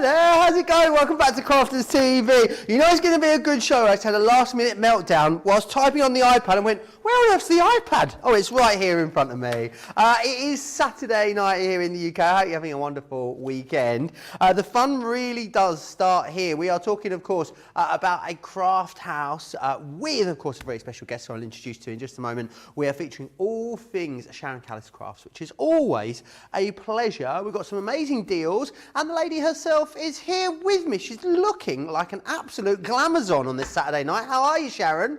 there, how's it going? Welcome back to Crafters TV. You know it's going to be a good show. I just had a last minute meltdown whilst typing on the iPad and went, where on earth's the iPad? Oh, it's right here in front of me. It is Saturday night here in the UK. I hope you're having a wonderful weekend. The fun really does start here. We are talking, of course, about a craft house with, of course, a very special guest who I'll introduce to in just a moment. We are featuring all things Sharon Callis Crafts, which is always a pleasure. We've got some amazing deals, and the lady herself is here with me. She's looking like an absolute glamazon on this Saturday night. How are you, Sharon?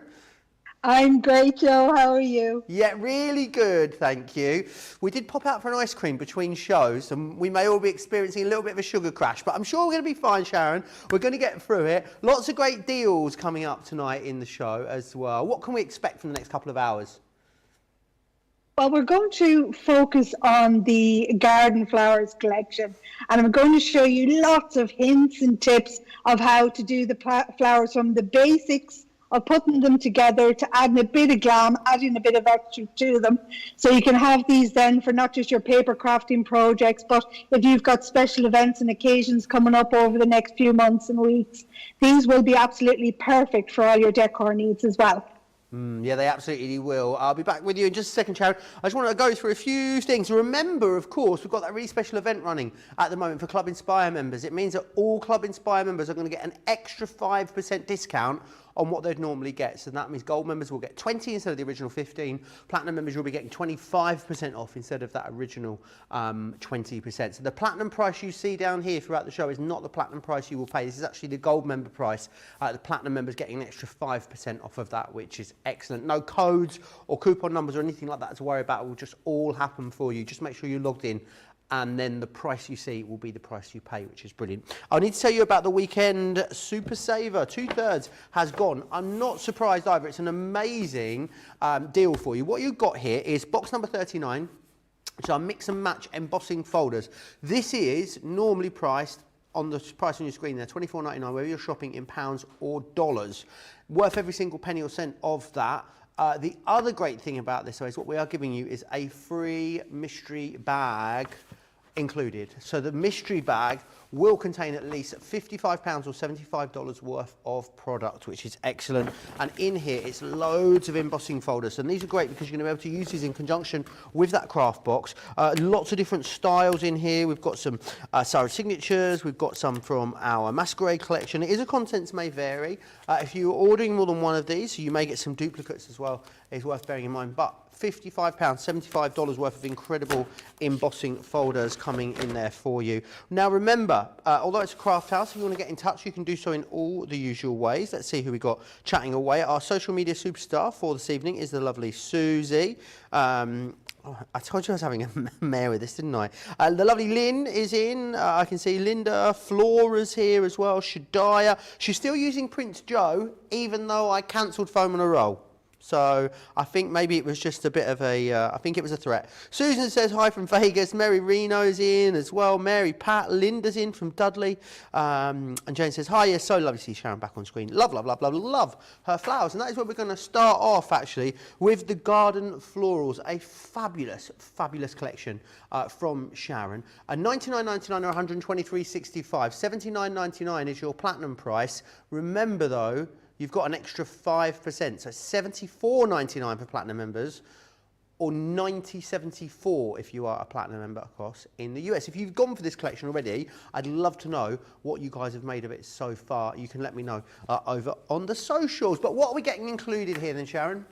I'm great, Joe. How are you? Yeah, really good, thank you. We did pop out for an ice cream between shows, and we may all be experiencing a little bit of a sugar crash, but I'm sure we're going to be fine, Sharon. We're going to get through it. Lots of great deals coming up tonight in the show as well. What can we expect from the next couple of hours? Well, we're going to focus on the garden flowers collection, and I'm going to show you lots of hints and tips of how to do the flowers, from the basics of putting them together to adding a bit of glam, adding a bit of extra to them. So you can have these then for not just your paper crafting projects, but if you've got special events and occasions coming up over the next few months and weeks, these will be absolutely perfect for all your decor needs as well. Yeah, they absolutely will. I'll be back with you in just a second, Sharon. I just want to go through a few things. Remember, of course, we've got that really special event running at the moment for Club Inspire members. It means that all Club Inspire members are going to get an extra 5% discount on what they'd normally get. So that means gold members will get 20 instead of the original 15. Platinum members will be getting 25% off instead of that original 20%. So the platinum price you see down here throughout the show is not the platinum price you will pay. This is actually the gold member price. The platinum members getting an extra 5% off of that, which is excellent. No codes or coupon numbers or anything like that to worry about. It will just all happen for you. Just make sure you're logged in, and then the price you see will be the price you pay, which is brilliant. I need to tell you about the weekend Super Saver. 2/3 has gone. I'm not surprised either. It's an amazing deal for you. What you've got here is box number 39, which are mix and match embossing folders. This is normally priced on the price on your screen there, $24.99, whether you're shopping in pounds or dollars. Worth every single penny or cent of that. The other great thing about this is what we are giving you is a free mystery bag included. So the mystery bag will contain at least £55 or $75 worth of product, which is excellent. And in here, it's loads of embossing folders. And these are great because you're going to be able to use these in conjunction with that craft box. Lots of different styles in here. We've got some Sarah signatures. We've got some from our Masquerade collection. It is a contents may vary. If you're ordering more than one of these, so you may get some duplicates as well, is worth bearing in mind. But £55, $75 worth of incredible embossing folders coming in there for you. Now remember, although it's a craft house, if you want to get in touch, you can do so in all the usual ways. Let's see who we got chatting away. Our social media superstar for this evening is the lovely Susie. I told you I was having a mare with this, didn't I? The lovely Lynn is in. I can see Linda. Flora's here as well. Shadiah. She's still using Prince Joe, even though I cancelled Foam on a Roll. So I think maybe it was just a bit of a, I think it was a threat. Susan says hi from Vegas. Mary Reno's in as well. Mary Pat. Linda's in from Dudley. And Jane says, hi, yes, so lovely to see Sharon back on screen. Love, love, love, love, love her flowers. And that is where we're going to start off, actually, with the Garden Florals, a fabulous, fabulous collection from Sharon. $99.99 or $123.65. $79.99 is your platinum price. Remember, though, you've got an extra 5%, so $74.99 for platinum members, or $90.74 if you are a platinum member, of course, in the US. If you've gone for this collection already, I'd love to know what you guys have made of it so far. You can let me know over on the socials. But what are we getting included here then, Sharon?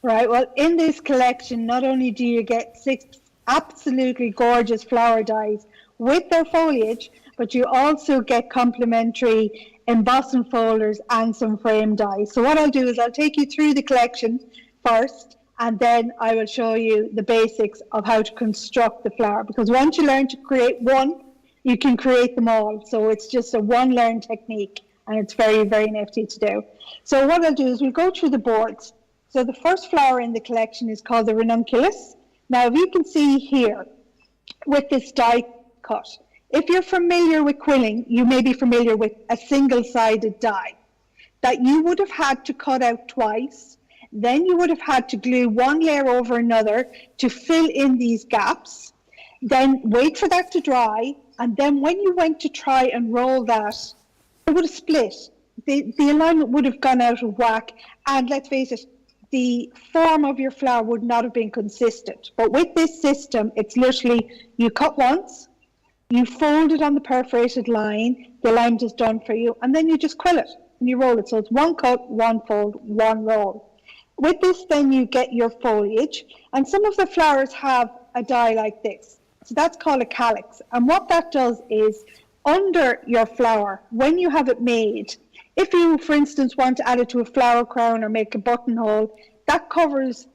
Right, well, in this collection, not only do you get 6 absolutely gorgeous flower dies with their foliage, but you also get complimentary embossing folders and some frame dies. So what I'll do is I'll take you through the collection first, and then I will show you the basics of how to construct the flower, because once you learn to create one, you can create them all. So it's just a one learned technique, and it's very, very nifty to do. So what I'll do is we'll go through the boards. So the first flower in the collection is called the ranunculus. Now, if you can see here with this die cut, if you're familiar with quilling, you may be familiar with a single-sided die that you would have had to cut out twice. Then you would have had to glue one layer over another to fill in these gaps. Then wait for that to dry, And then when you went to try and roll that, it would have split. The alignment would have gone out of whack. And let's face it, the form of your flower would not have been consistent. But with this system, it's literally you cut once, you fold it on the perforated line, the alignment is done for you, and then you just quill it and you roll it. So it's one cut, one fold, one roll. With this, then you get your foliage, and some of the flowers have a die like this. So that's called a calyx. And what that does is, under your flower, when you have it made, if you, for instance, want to add it to a flower crown or make a buttonhole, that covers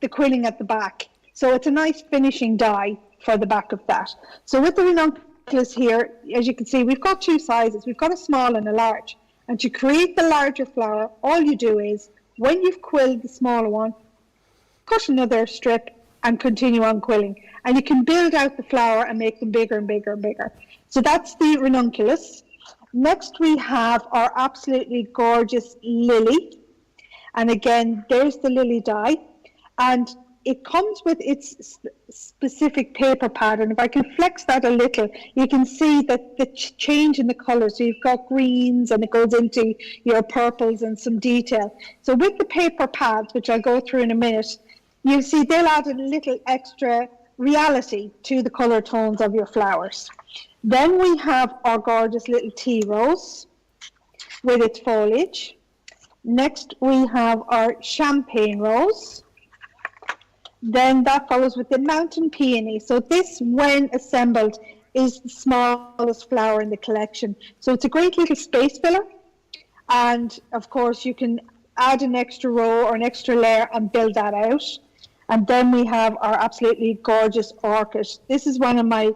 the quilling at the back. So it's a nice finishing die for the back of that. So with the ranunculus here, as you can see, we've got two sizes. We've got a small and a large. And to create the larger flower, all you do is, when you've quilled the smaller one, cut another strip and continue on quilling. And you can build out the flower and make them bigger and bigger and bigger. So that's the ranunculus. Next we have our absolutely gorgeous lily. And again, there's the lily die. And it comes with its specific paper pad, and if I can flex that a little, you can see that the change in the colour. So you've got greens and it goes into your purples and some detail. So with the paper pads, which I'll go through in a minute, you'll see they'll add a little extra reality to the colour tones of your flowers. Then we have our gorgeous little tea rose with its foliage. Next we have our champagne rose. Then that follows with the mountain peony. So this, when assembled, is the smallest flower in the collection. So it's a great little space filler. And of course, you can add an extra row or an extra layer and build that out. And then we have our absolutely gorgeous orchid. This is one of my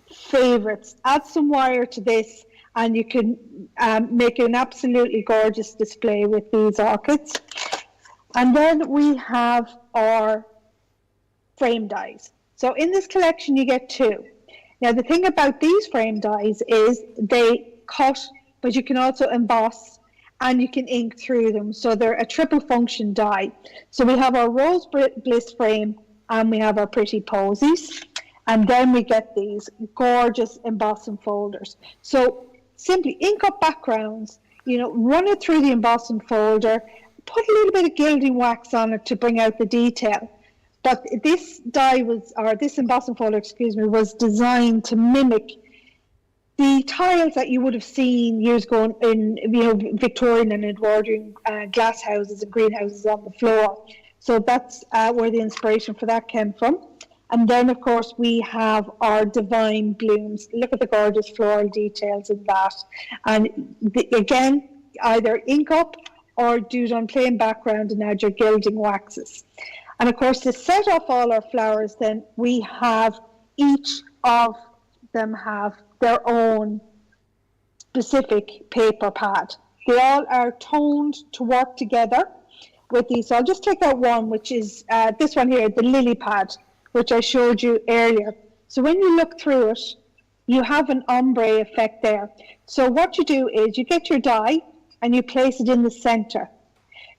favorites. Add some wire to this and you can make an absolutely gorgeous display with these orchids. And then we have our frame dies. So in this collection you get two. Now the thing about these frame dies is they cut, but you can also emboss and you can ink through them. So they're a triple function die. So we have our rose bliss frame and we have our pretty posies, and then we get these gorgeous embossing folders. So simply ink up backgrounds, run it through the embossing folder, put a little bit of gilding wax on it to bring out the detail. But this this embossing folder, was designed to mimic the tiles that you would have seen years ago in Victorian and Edwardian glass houses and greenhouses on the floor. So that's where the inspiration for that came from. And then, of course, we have our divine blooms. Look at the gorgeous floral details in that. And again, either ink up or do it on plain background and add your gilding waxes. And of course, to set off all our flowers, then we have each of them have their own specific paper pad. They all are toned to work together with these. So I'll just take out one, which is this one here, the lily pad, which I showed you earlier. So when you look through it, you have an ombré effect there. So what you do is you get your die and you place it in the center.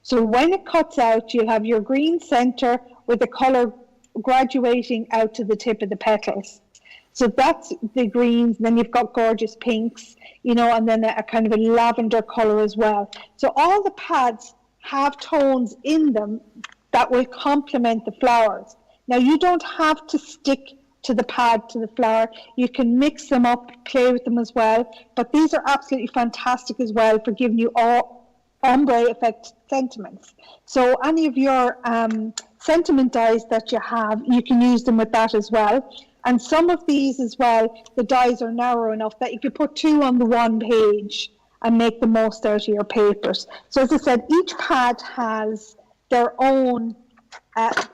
So when it cuts out, you'll have your green center with the color graduating out to the tip of the petals. So that's the greens, and then you've got gorgeous pinks, and then a kind of a lavender color as well. So all the pads have tones in them that will complement the flowers. Now you don't have to stick to the pad, to the flower. You can mix them up, play with them as well. But these are absolutely fantastic as well for giving you all ombre effect sentiments. So any of your sentiment dies that you have, you can use them with that as well. And some of these as well, the dies are narrow enough that you could put two on the one page and make the most out of your papers. So as I said, each pad has their own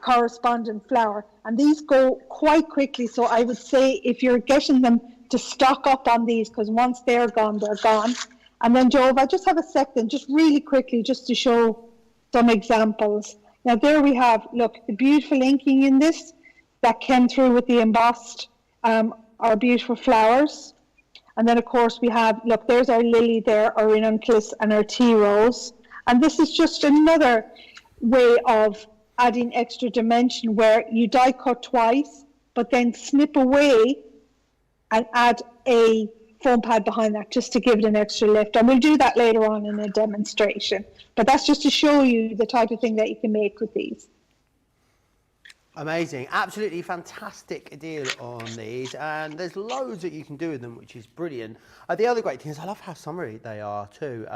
corresponding flower, and these go quite quickly. So I would say if you're getting them to stock up on these, because once they're gone, they're gone. And then, Joe, if I just have a second, just really quickly, just to show some examples. Now, there we have, look, the beautiful inking in this that came through with the embossed, our beautiful flowers. And then, of course, we have, look, there's our lily there, our ranunculus, and our tea rose. And this is just another way of adding extra dimension where you die cut twice, but then snip away and add a foam pad behind that just to give it an extra lift. And we'll do that later on in a demonstration. But that's just to show you the type of thing that you can make with these. Amazing, absolutely fantastic deal on these, and there's loads that you can do with them, which is brilliant. The other great thing is I love how summery they are too.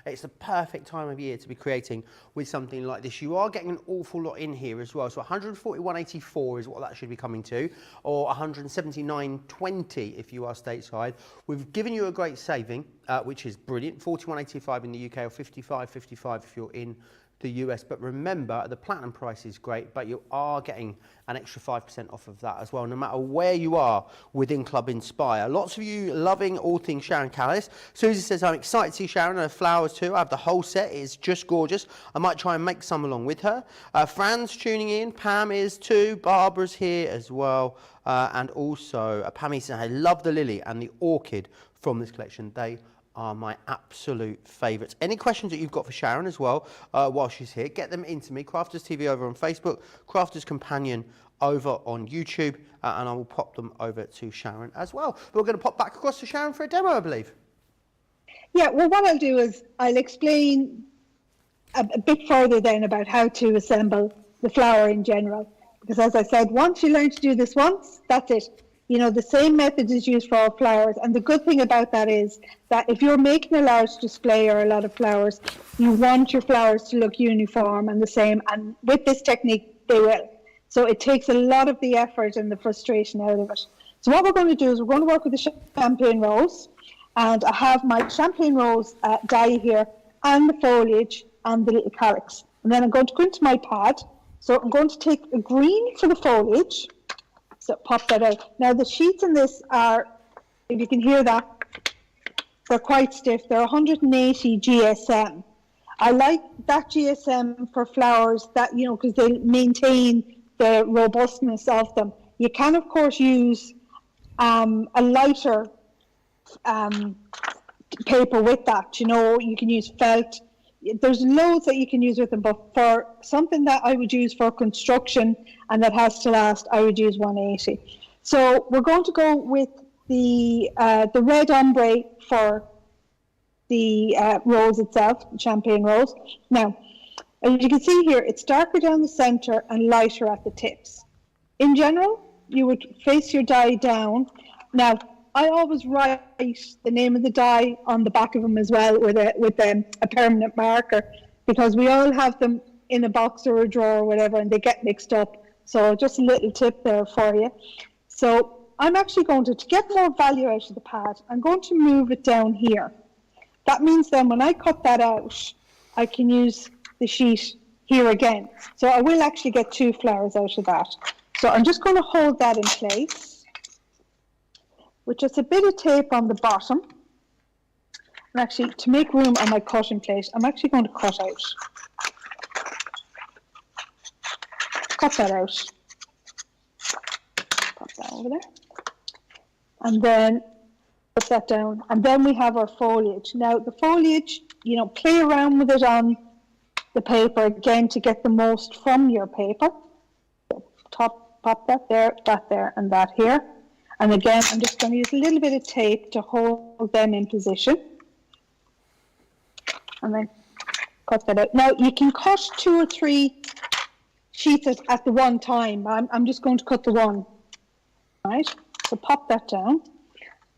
It's the perfect time of year to be creating with something like this. You are getting an awful lot in here as well, so 141.84 is what that should be coming to, or 179.20 if you are stateside. We've given you a great saving, which is brilliant, 41.85 in the UK or 55.55 if you're in the US, but remember the platinum price is great, but you are getting an extra 5% off of that as well, no matter where you are within Club Inspire. Lots of you loving all things Sharon Callis. Susie says, I'm excited to see Sharon and her flowers too. I have the whole set, it's just gorgeous. I might try and make some along with her. Fran's tuning in, Pam is too, Barbara's here as well, and also Pammy says, I love the lily and the orchid from this collection. They are my absolute favourites. Any questions that you've got for Sharon as well while she's here, get them into me. Crafters TV over on Facebook, Crafters Companion over on YouTube, and I will pop them over to Sharon as well. But we're going to pop back across to Sharon for a demo, I believe. Yeah, well, what I'll do is I'll explain a bit further then about how to assemble the flower in general. Because as I said, once you learn to do this once, that's it. You know, the same method is used for all flowers. And the good thing about that is that if you're making a large display or a lot of flowers, you want your flowers to look uniform and the same. And with this technique, they will. So it takes a lot of the effort and the frustration out of it. So what we're going to do is we're going to work with the champagne rose. And I have my champagne rose die here and the foliage and the little calyx. And then I'm going to go into my pad. So I'm going to take a green for the foliage. So pop that out. Now the sheets in this are, if you can hear that, they're quite stiff. They're 180 GSM. I like that GSM for flowers that, you know, because they maintain the robustness of them. You can, of course, use a lighter paper with that. You know, you can use felt. There's loads that you can use with them, but for something that I would use for construction and that has to last, I would use 180. So we're going to go with the red ombre for the rose itself, champagne rose. Now, as you can see here, it's darker down the center and lighter at the tips. In general, you would face your die down. Now, I always write the name of the die on the back of them as well with a permanent marker, because we all have them in a box or a drawer or whatever and they get mixed up. So just a little tip there for you. So I'm actually going to get more value out of the pad, I'm going to move it down here. That means then when I cut that out, I can use the sheet here again. So I will actually get 2 flowers out of that. So I'm just going to hold that in place with just a bit of tape on the bottom. And actually, to make room on my cutting plate, I'm actually going to cut out. Cut that out. Pop that over there. And then put that down. And then we have our foliage. Now, the foliage, you know, play around with it on the paper again to get the most from your paper. So pop that there, and that here. And again, I'm just going to use a little bit of tape to hold them in position. And then cut that out. Now, you can cut 2 or 3 sheets at the one time. I'm just going to cut the one. Right? So pop that down.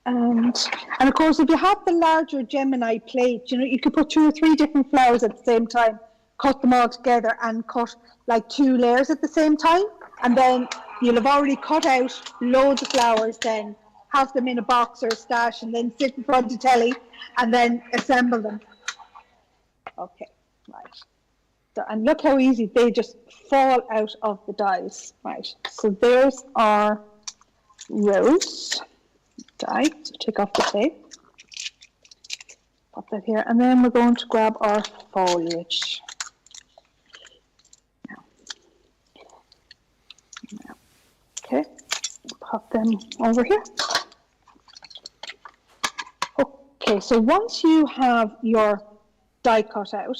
And of course, if you have the larger Gemini plate, you know, you could put 2 or 3 different flowers at the same time, cut them all together and cut like 2 layers at the same time. And then you'll have already cut out loads of flowers, then have them in a box or a stash, and then sit in front of the telly and then assemble them. Okay, right. So, and look how easy they just fall out of the dies. Right, so there's our rose die. So take off the tape. Pop that here, and then we're going to grab our foliage. Okay, pop them over here. Okay, so once you have your die cut out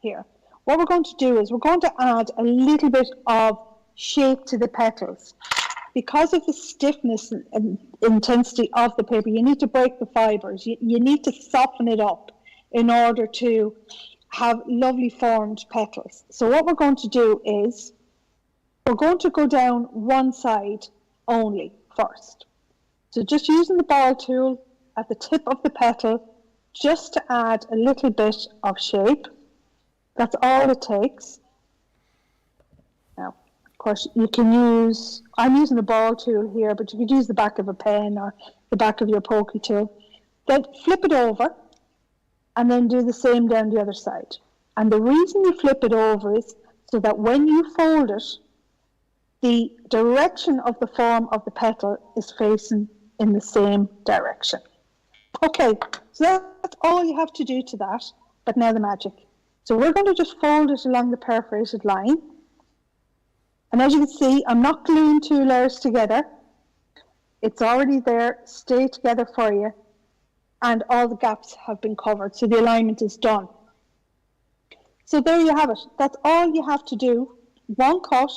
here, what we're going to do is we're going to add a little bit of shape to the petals. because of the stiffness and intensity of the paper, you need to break the fibers. You need to soften it up in order to have lovely formed petals. So what we're going to do is we're going to go down one side only first. So just using the ball tool at the tip of the petal just to add a little bit of shape. That's all it takes. Now, of course, you can use, I'm using a ball tool here, but you could use the back of a pen or the back of your pokey tool. Then flip it over and then do the same down the other side. And the reason you flip it over is so that when you fold it, the direction of the form of the petal is facing in the same direction. Okay, so that's all you have to do to that, but now the magic. So we're going to just fold it along the perforated line. And as you can see, I'm not gluing two layers together. It's already there, stay together for you. And all the gaps have been covered, so the alignment is done. So there you have it. That's all you have to do. One cut,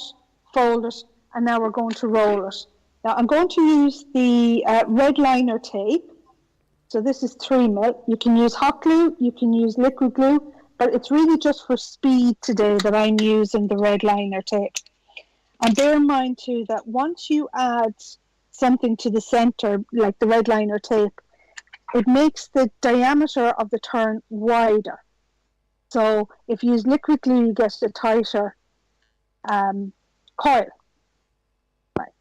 fold it, and now we're going to roll it. Now I'm going to use the red liner tape. So this is 3mm. You can use hot glue, you can use liquid glue, but it's really just for speed today that I'm using the red liner tape. And bear in mind too that once you add something to the center, like the red liner tape, it makes the diameter of the turn wider. So if you use liquid glue, you get a tighter coil. Right.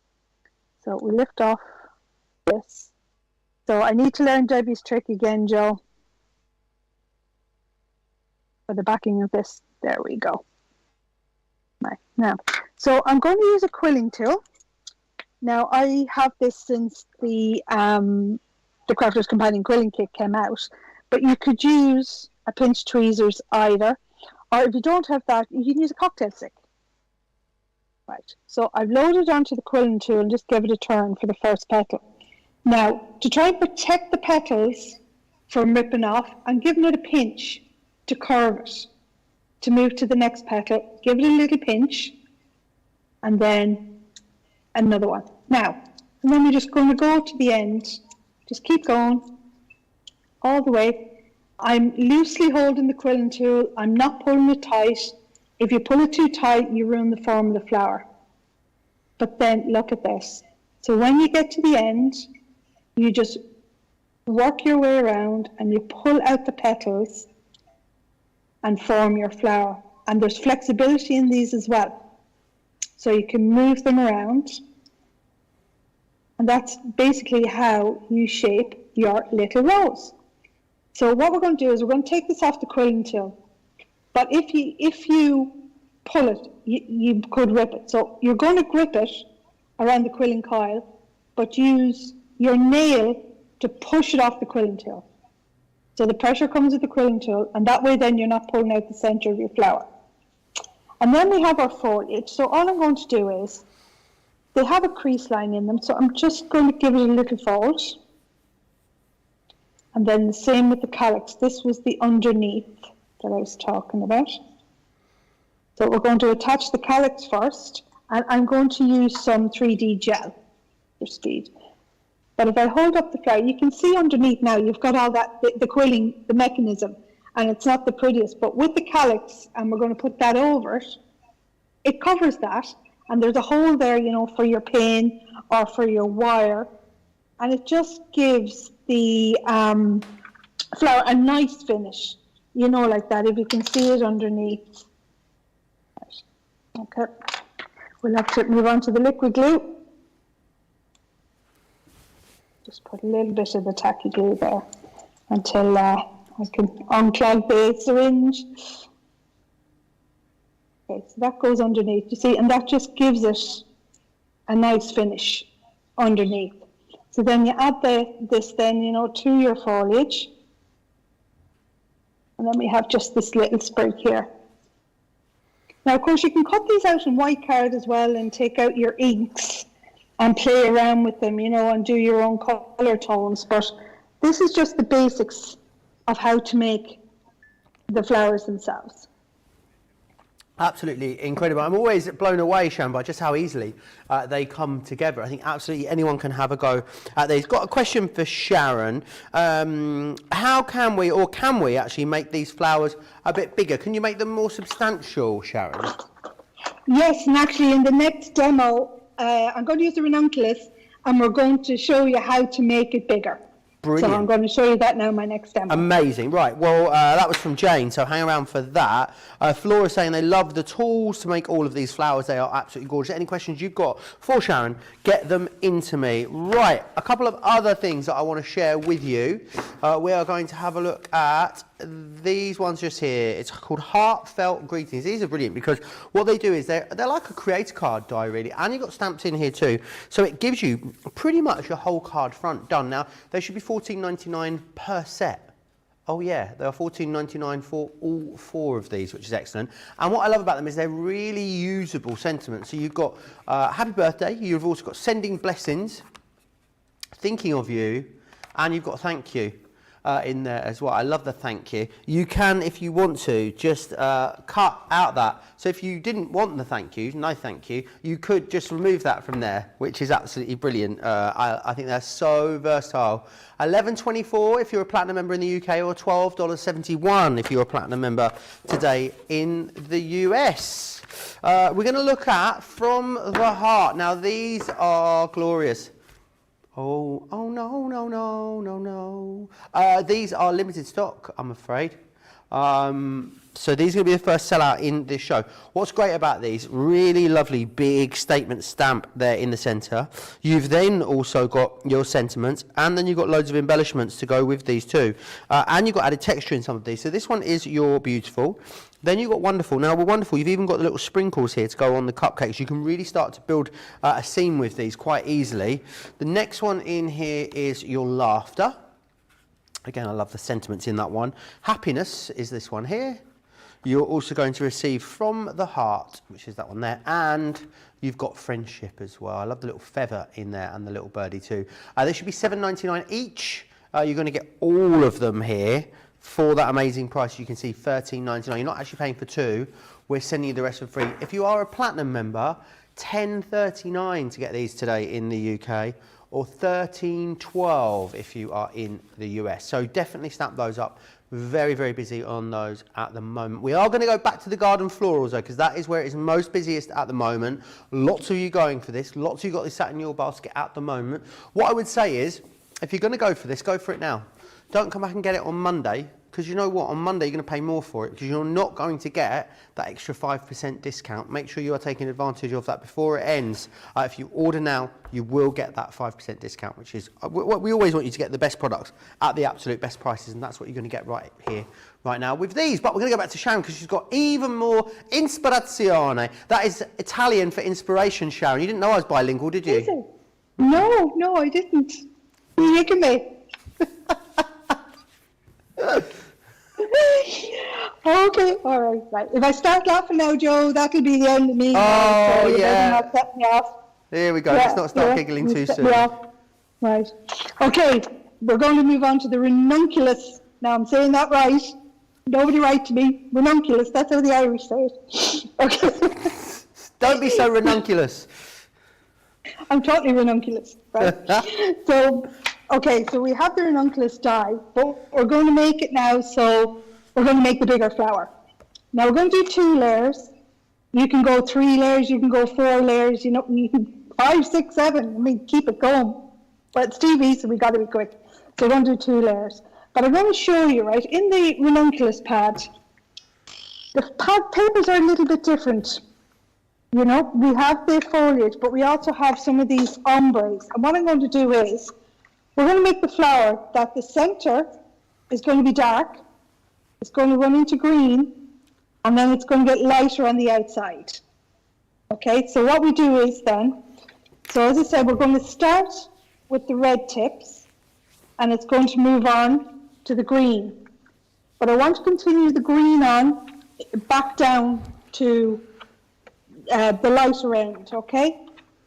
So we lift off this. So I need to learn Debbie's trick again, Joe. For the backing of this, there we go. Right, now, so I'm going to use a quilling tool. Now I have this since the Crafter's Companion Quilling Kit came out, but you could use a pinch tweezers either, or if you don't have that, you can use a cocktail stick. Right, so I've loaded onto the quilling tool and just give it a turn for the first petal. Now, to try and protect the petals from ripping off, I'm giving it a pinch to curve it. To move to the next petal, give it a little pinch, and then another one. Now, and then we're just going to go to the end. Just keep going all the way. I'm loosely holding the quilling tool. I'm not pulling it tight. If you pull it too tight, you ruin the form of the flower. But then look at this. So when you get to the end, you just work your way around and you pull out the petals and form your flower. And there's flexibility in these as well. So you can move them around. And that's basically how you shape your little rose. So what we're going to do is we're going to take this off the quilling tool. But if you pull it, you could rip it. So you're going to grip it around the quilling coil, but use your nail to push it off the quilling tool. So the pressure comes with the quilling tool, and that way then you're not pulling out the center of your flower. And then we have our foliage. So all I'm going to do is, they have a crease line in them, so I'm just going to give it a little fold. And then the same with the calyx. This was the underneath that I was talking about. So we're going to attach the calyx first, and I'm going to use some 3D gel for speed. But if I hold up the flower, you can see underneath now, you've got all that, the quilling, the mechanism, and it's not the prettiest. But with the calyx, and we're going to put that over it, it covers that, and there's a hole there, you know, for your pin or for your wire, and it just gives the flower a nice finish, you know, like that, if you can see it underneath. Okay, we'll have to move on to the liquid glue. Just put a little bit of the tacky glue there until I can unclog the syringe. Okay, so that goes underneath, you see, and that just gives it a nice finish underneath. So then you add this then, you know, to your foliage. And then we have just this little sprig here. Now, of course, you can cut these out in white card as well and take out your inks and play around with them, you know, and do your own colour tones. But this is just the basics of how to make the flowers themselves. Absolutely incredible. I'm always blown away, Sharon, by just how easily they come together. I think absolutely anyone can have a go at these. Got a question for Sharon. How can we actually make these flowers a bit bigger? Can you make them more substantial, Sharon? Yes, and actually in the next demo, I'm going to use the ranunculus, and we're going to show you how to make it bigger. Brilliant. So I'm going to show you that now in my next demo. Amazing. Right, well, that was from Jane, so hang around for that. Flora saying they love the tools to make all of these flowers. They are absolutely gorgeous. Any questions you've got for Sharon, get them into me. Right, a couple of other things that I want to share with you. We are going to have a look at these ones just here. It's called Heartfelt Greetings. These are brilliant because what they do is they're like a creator card die, really, and you've got stamps in here too. So it gives you pretty much your whole card front done. Now, they should be $14.99 per set. Oh yeah, they are $14.99 for all 4 of these, which is excellent. And what I love about them is they're really usable sentiments. So you've got happy birthday, you've also got sending blessings, thinking of you, and you've got thank you in there as well. I love the thank you. You can, if you want to, just cut out that. So if you didn't want the thank you, no thank you, you could just remove that from there, which is absolutely brilliant. I think they're so versatile. $11.24 if you're a platinum member in the UK, or $12.71 if you're a platinum member today in the US. We're going to look at From the Heart. Now these are glorious. Oh no. These are limited stock, I'm afraid. So these are going to be the first sellout in this show. What's great about these, really lovely big statement stamp there in the centre. You've then also got your sentiments, and then you've got loads of embellishments to go with these too. And you've got added texture in some of these. So this one is your beautiful. Then you've got wonderful. Now with wonderful, you've even got the little sprinkles here to go on the cupcakes. You can really start to build a scene with these quite easily. The next one in here is your laughter. Again, I love the sentiments in that one. Happiness is this one here. You're also going to receive From the Heart, which is that one there, and you've got friendship as well. I love the little feather in there and the little birdie too. They should be $7.99 each. You're going to get all of them here for that amazing price. You can see $13.99. You're not actually paying for 2. We're sending you the rest for free. If you are a platinum member, $10.39 to get these today in the UK, or $13.12 if you are in the US. So definitely snap those up. Very, very busy on those at the moment. We are going to go back to the garden florals though, because that is where it is most busiest at the moment. Lots of you going for this. Lots of you got this sat in your basket at the moment. What I would say is, if you're going to go for this, go for it now. Don't come back and get it on Monday, because you know what? On Monday, you're going to pay more for it, because you're not going to get that extra 5% discount. Make sure you are taking advantage of that before it ends. If you order now, you will get that 5% discount, which is what we always want you to get, the best products at the absolute best prices, and that's what you're going to get right here, right now with these. But we're going to go back to Sharon, because she's got even more ispirazione. That is Italian for inspiration, Sharon. You didn't know I was bilingual, did you? Is it? No, I didn't. You're making me. Okay, all right. If I start laughing now, Joe, that'll be the end of me. Oh, so yeah. Not set me off. Here we go. Yeah, Let's not start giggling too soon. Right. Okay, we're going to move on to the ranunculus. Now, I'm saying that right. Nobody write to me. Ranunculus, that's how the Irish say it. Okay. Don't be so ranunculus. I'm totally ranunculus, right? So we have the ranunculus die, but we're going to make it now, so we're going to make the bigger flower. Now we're going to do 2 layers. You can go 3 layers, you can go 4 layers, you can 5, 6, 7. I mean, keep it going. But it's TV, so we got to be quick. So we're going to do 2 layers. But I'm going to show you, right, in the ranunculus pad, the pad papers are a little bit different. You know, we have the foliage, but we also have some of these ombres. And what I'm going to do is, we're going to make the flower that the center is going to be dark, it's going to run into green, and then it's going to get lighter on the outside. Okay, so what we do is then, so as I said, we're going to start with the red tips, and it's going to move on to the green. But I want to continue the green on, back down to the lighter end, okay?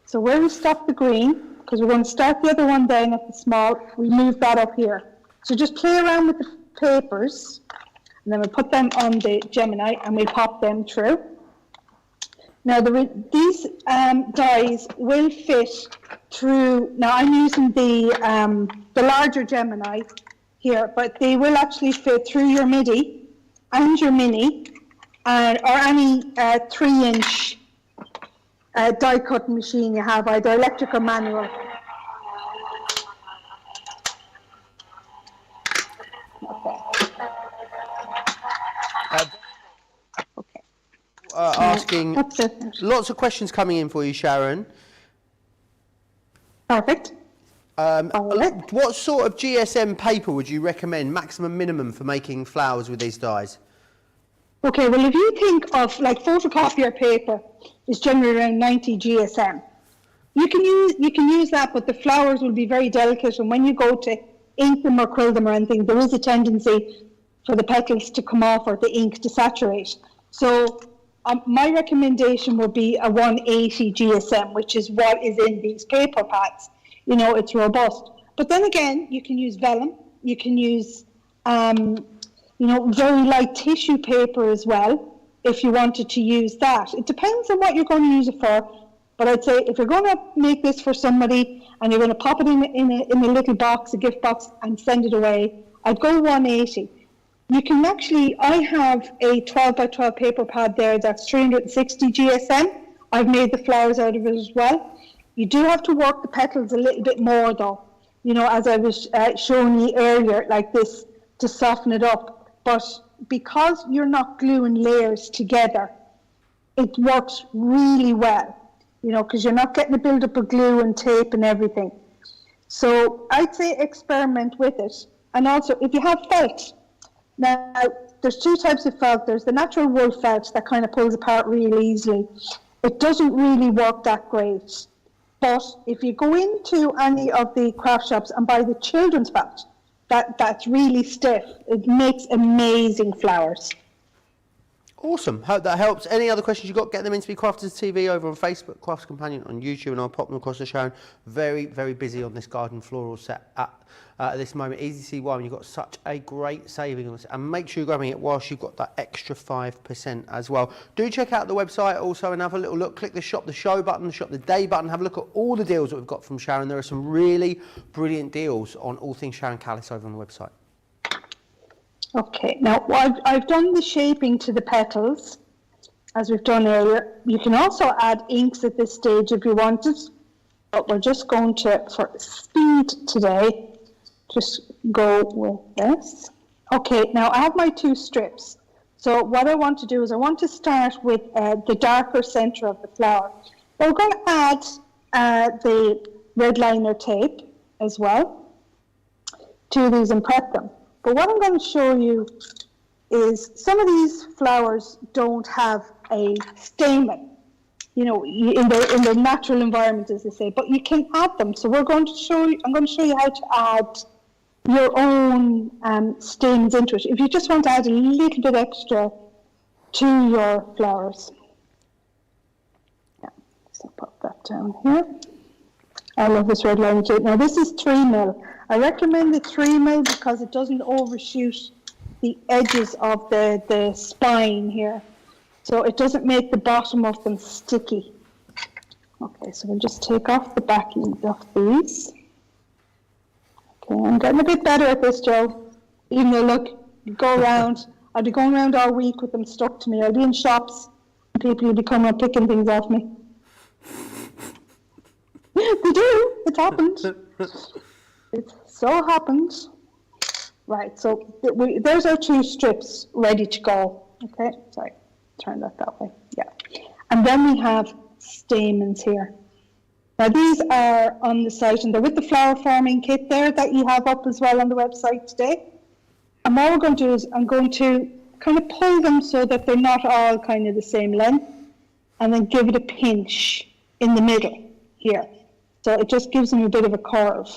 So where we stop the green, because we're going to start the other one down at the small, we move that up here. So just play around with the papers, and then we'll put them on the Gemini, and we'll pop them through. Now, these dies will fit through. Now, I'm using the larger Gemini here, but they will actually fit through your midi and your mini, or any 3-inch die cutting machine you have, either electric or manual. Okay. Asking lots of questions coming in for you, Sharon. Perfect. What sort of GSM paper would you recommend, maximum minimum, for making flowers with these dyes? Okay, well, if you think of like photocopier paper is generally around 90 GSM. You can use that, but the flowers will be very delicate, and when you go to ink them or quill them or anything, there is a tendency for the petals to come off or the ink to saturate. So my recommendation would be a 180 GSM, which is what is in these paper pads. You know, it's robust. But then again, you can use vellum. You can use, very light tissue paper as well, if you wanted to use that. It depends on what you're going to use it for. But I'd say if you're going to make this for somebody and you're going to pop it in a little box, a gift box, and send it away, I'd go 180. You can actually, I have a 12 by 12 paper pad there that's 360 GSM. I've made the flowers out of it as well. You do have to work the petals a little bit more though, you know, as I was showing you earlier, like this, to soften it up. But because you're not gluing layers together, it works really well, you know, because you're not getting a build-up of glue and tape and everything. So I'd say experiment with it. And also, if you have felt, now there's two types of felt. There's the natural wool felt that kind of pulls apart real easily. It doesn't really work that great. But if you go into any of the craft shops and buy the children's felt, that's really stiff. It makes amazing flowers. Awesome. Hope that helps. Any other questions you've got, get them into Crafters TV over on Facebook, Crafts Companion on YouTube, and I'll pop them across to Sharon. Very, very busy on this garden floral set at this moment. Easy to see why when you've got such a great saving on this. And make sure you're grabbing it whilst you've got that extra 5% as well. Do check out the website also and have a little look. Click the Shop the Show button, the Shop the Day button. Have a look at all the deals that we've got from Sharon. There are some really brilliant deals on all things Sharon Callis over on the website. Okay, now I've done the shaping to the petals, as we've done earlier. You can also add inks at this stage if you wanted, but we're just going to, for speed today, just go with this. Okay, now I have my two strips. So what I want to do is I want to start with the darker center of the flower. We're going to add the red liner tape as well to these and prep them. But what I'm going to show you is some of these flowers don't have a stamen, you know, in their natural environment, as they say, but you can add them. So I'm going to show you how to add your own stamens into it. If you just want to add a little bit extra to your flowers. Yeah, so pop that down here. I love this red liner tape. Now this is 3 mil. I recommend the 3 mil because it doesn't overshoot the edges of the spine here. So it doesn't make the bottom of them sticky. Okay, so we'll just take off the backing of these. Okay, I'm getting a bit better at this, Joe. Even though, look, go around. I'll be going around all week with them stuck to me. I'll be in shops and people will be coming and picking things off me. They do. It's happened. It so happened. Right, so there's our 2 strips ready to go. Okay, sorry, turn that way. Yeah. And then we have stamens here. Now these are on the site and they're with the flower forming kit there that you have up as well on the website today. And what we're going to do is I'm going to kind of pull them so that they're not all kind of the same length, and then give it a pinch in the middle here. So it just gives them a bit of a curve.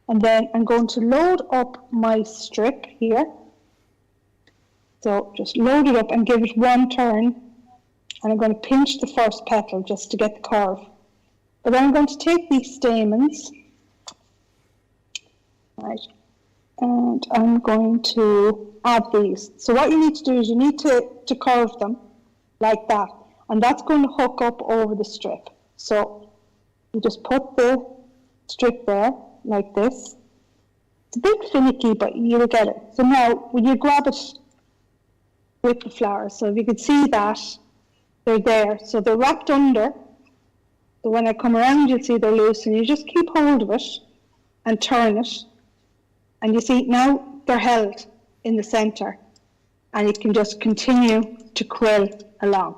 And then I'm going to load up my strip here. So just load it up and give it 1 turn. And I'm going to pinch the first petal just to get the curve. But then I'm going to take these stamens, right, and I'm going to add these. So what you need to do is you need to curve them like that. and that's going to hook up over the strip. So you just put the strip there like this. It's a bit finicky, but you'll get it. So now when you grab it with the flowers, so if you could see that, they're there. So they're wrapped under. So when I come around, you'll see they're loose, and you just keep hold of it and turn it. And you see now they're held in the center, and you can just continue to quill along.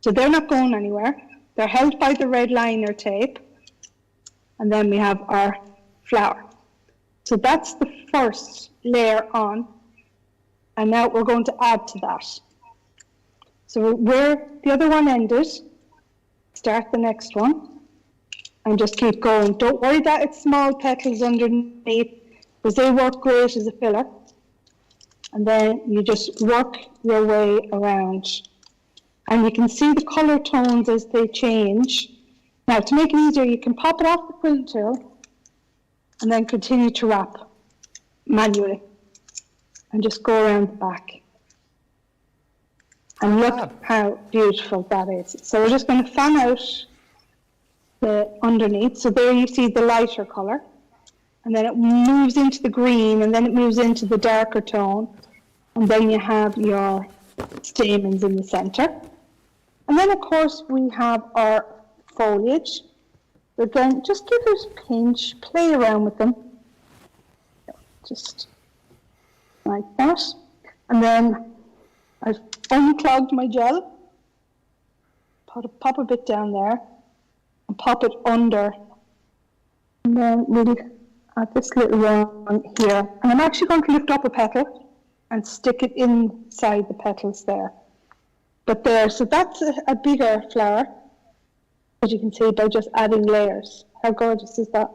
So they're not going anywhere. They're held by the red liner tape, and then we have our flower. So that's the first layer on, and now we're going to add to that. So where the other one ended, start the next one, and just keep going. Don't worry that it's small petals underneath, because they work great as a filler. And then you just work your way around. And you can see the colour tones as they change. Now, to make it easier, you can pop it off the quilt tool and then continue to wrap manually. And just go around the back. And look how beautiful that is. So we're just going to fan out the underneath. So there you see the lighter colour. And then it moves into the green, and then it moves into the darker tone. And then you have your stamens in the centre. And then, of course, we have our foliage. Again, just give it a pinch, play around with them. Just like that. And then I've unclogged my gel. Pop a bit down there and pop it under. And then we'll add this little one here. And I'm actually going to lift up a petal and stick it inside the petals there. But there, so that's a bigger flower, as you can see, by just adding layers. How gorgeous is that?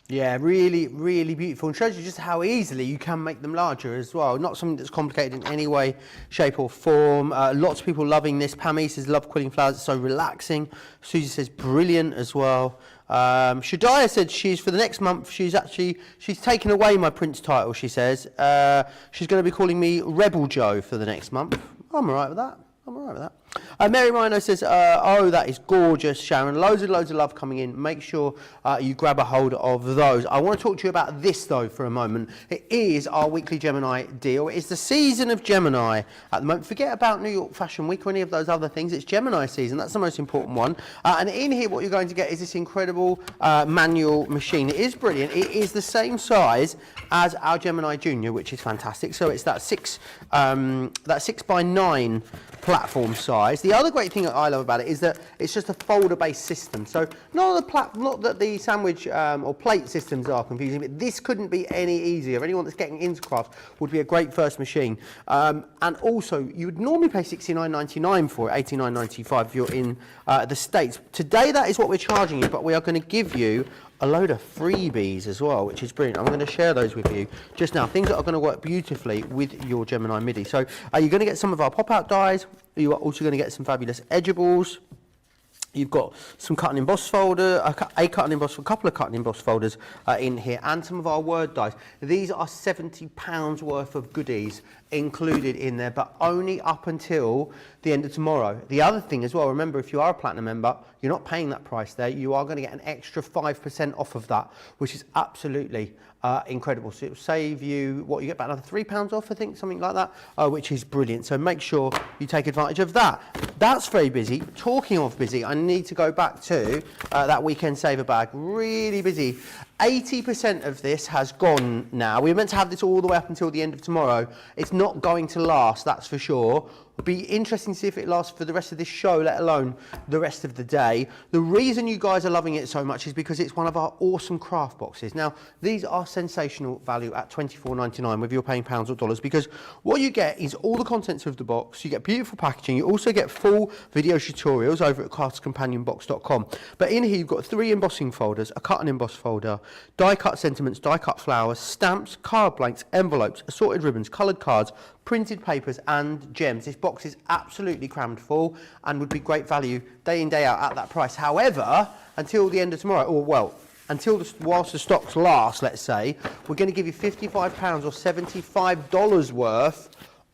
Yeah, really, really beautiful, and shows you just how easily you can make them larger as well. Not something that's complicated in any way, shape or form. Lots of people loving this. Pammy says, love quilling flowers, it's so relaxing. Susie says, brilliant as well. Shadiah said she's, for the next month, she's taken away my Prince title, she says. She's going to be calling me Rebel Joe for the next month. I'm all right with that. I'm all right with that. Mary Rhino says, oh, that is gorgeous, Sharon. Loads and loads of love coming in. Make sure you grab a hold of those. I want to talk to you about this, though, for a moment. It is our weekly Gemini deal. It's the season of Gemini at the moment. Forget about New York Fashion Week or any of those other things. It's Gemini season. That's the most important one. And in here, what you're going to get is this incredible manual machine. It is brilliant. It is the same size as our Gemini Junior, which is fantastic. So it's that 6x9 platform size. The other great thing that I love about it is that it's just a folder-based system. So not that the sandwich or plate systems are confusing, but this couldn't be any easier. Anyone that's getting into craft would be a great first machine. And also, you would normally pay $69.99 for it, $89.95 if you're in the States. Today, that is what we're charging you, but we are going to give you a load of freebies as well, which is brilliant. I'm going to share those with you just now. Things that are going to work beautifully with your Gemini MIDI. So you're going to get some of our pop-out dies. You are also going to get some fabulous edgeables. You've got some cut and emboss folder, a couple of cut and emboss folders in here, and some of our word dies. These are £70 worth of goodies included in there, but only up until the end of tomorrow. The other thing as well, remember, if you are a platinum member, you're not paying that price there. You are going to get an extra 5% off of that, which is absolutely incredible. So it will save you, you get about another £3 off, I think, something like that, which is brilliant. So make sure you take advantage of that. That's very busy. Talking of busy, I need to go back to that weekend saver bag. Really busy. 80% of this has gone now. We were meant to have this all the way up until the end of tomorrow. It's not going to last, that's for sure. It'll be interesting to see if it lasts for the rest of this show, let alone the rest of the day. The reason you guys are loving it so much is because it's one of our awesome craft boxes. Now, these are sensational value at $24.99, whether you're paying pounds or dollars, because what you get is all the contents of the box. You get beautiful packaging. You also get full video tutorials over at craftscompanionbox.com. But in here, you've got 3 embossing folders, a cut and emboss folder, die cut sentiments, die cut flowers, stamps, card blanks, envelopes, assorted ribbons, coloured cards, printed papers and gems. This box is absolutely crammed full and would be great value day in, day out at that price. However, until the end of tomorrow, or well, whilst the stocks last, let's say, we're going to give you £55 or $75 worth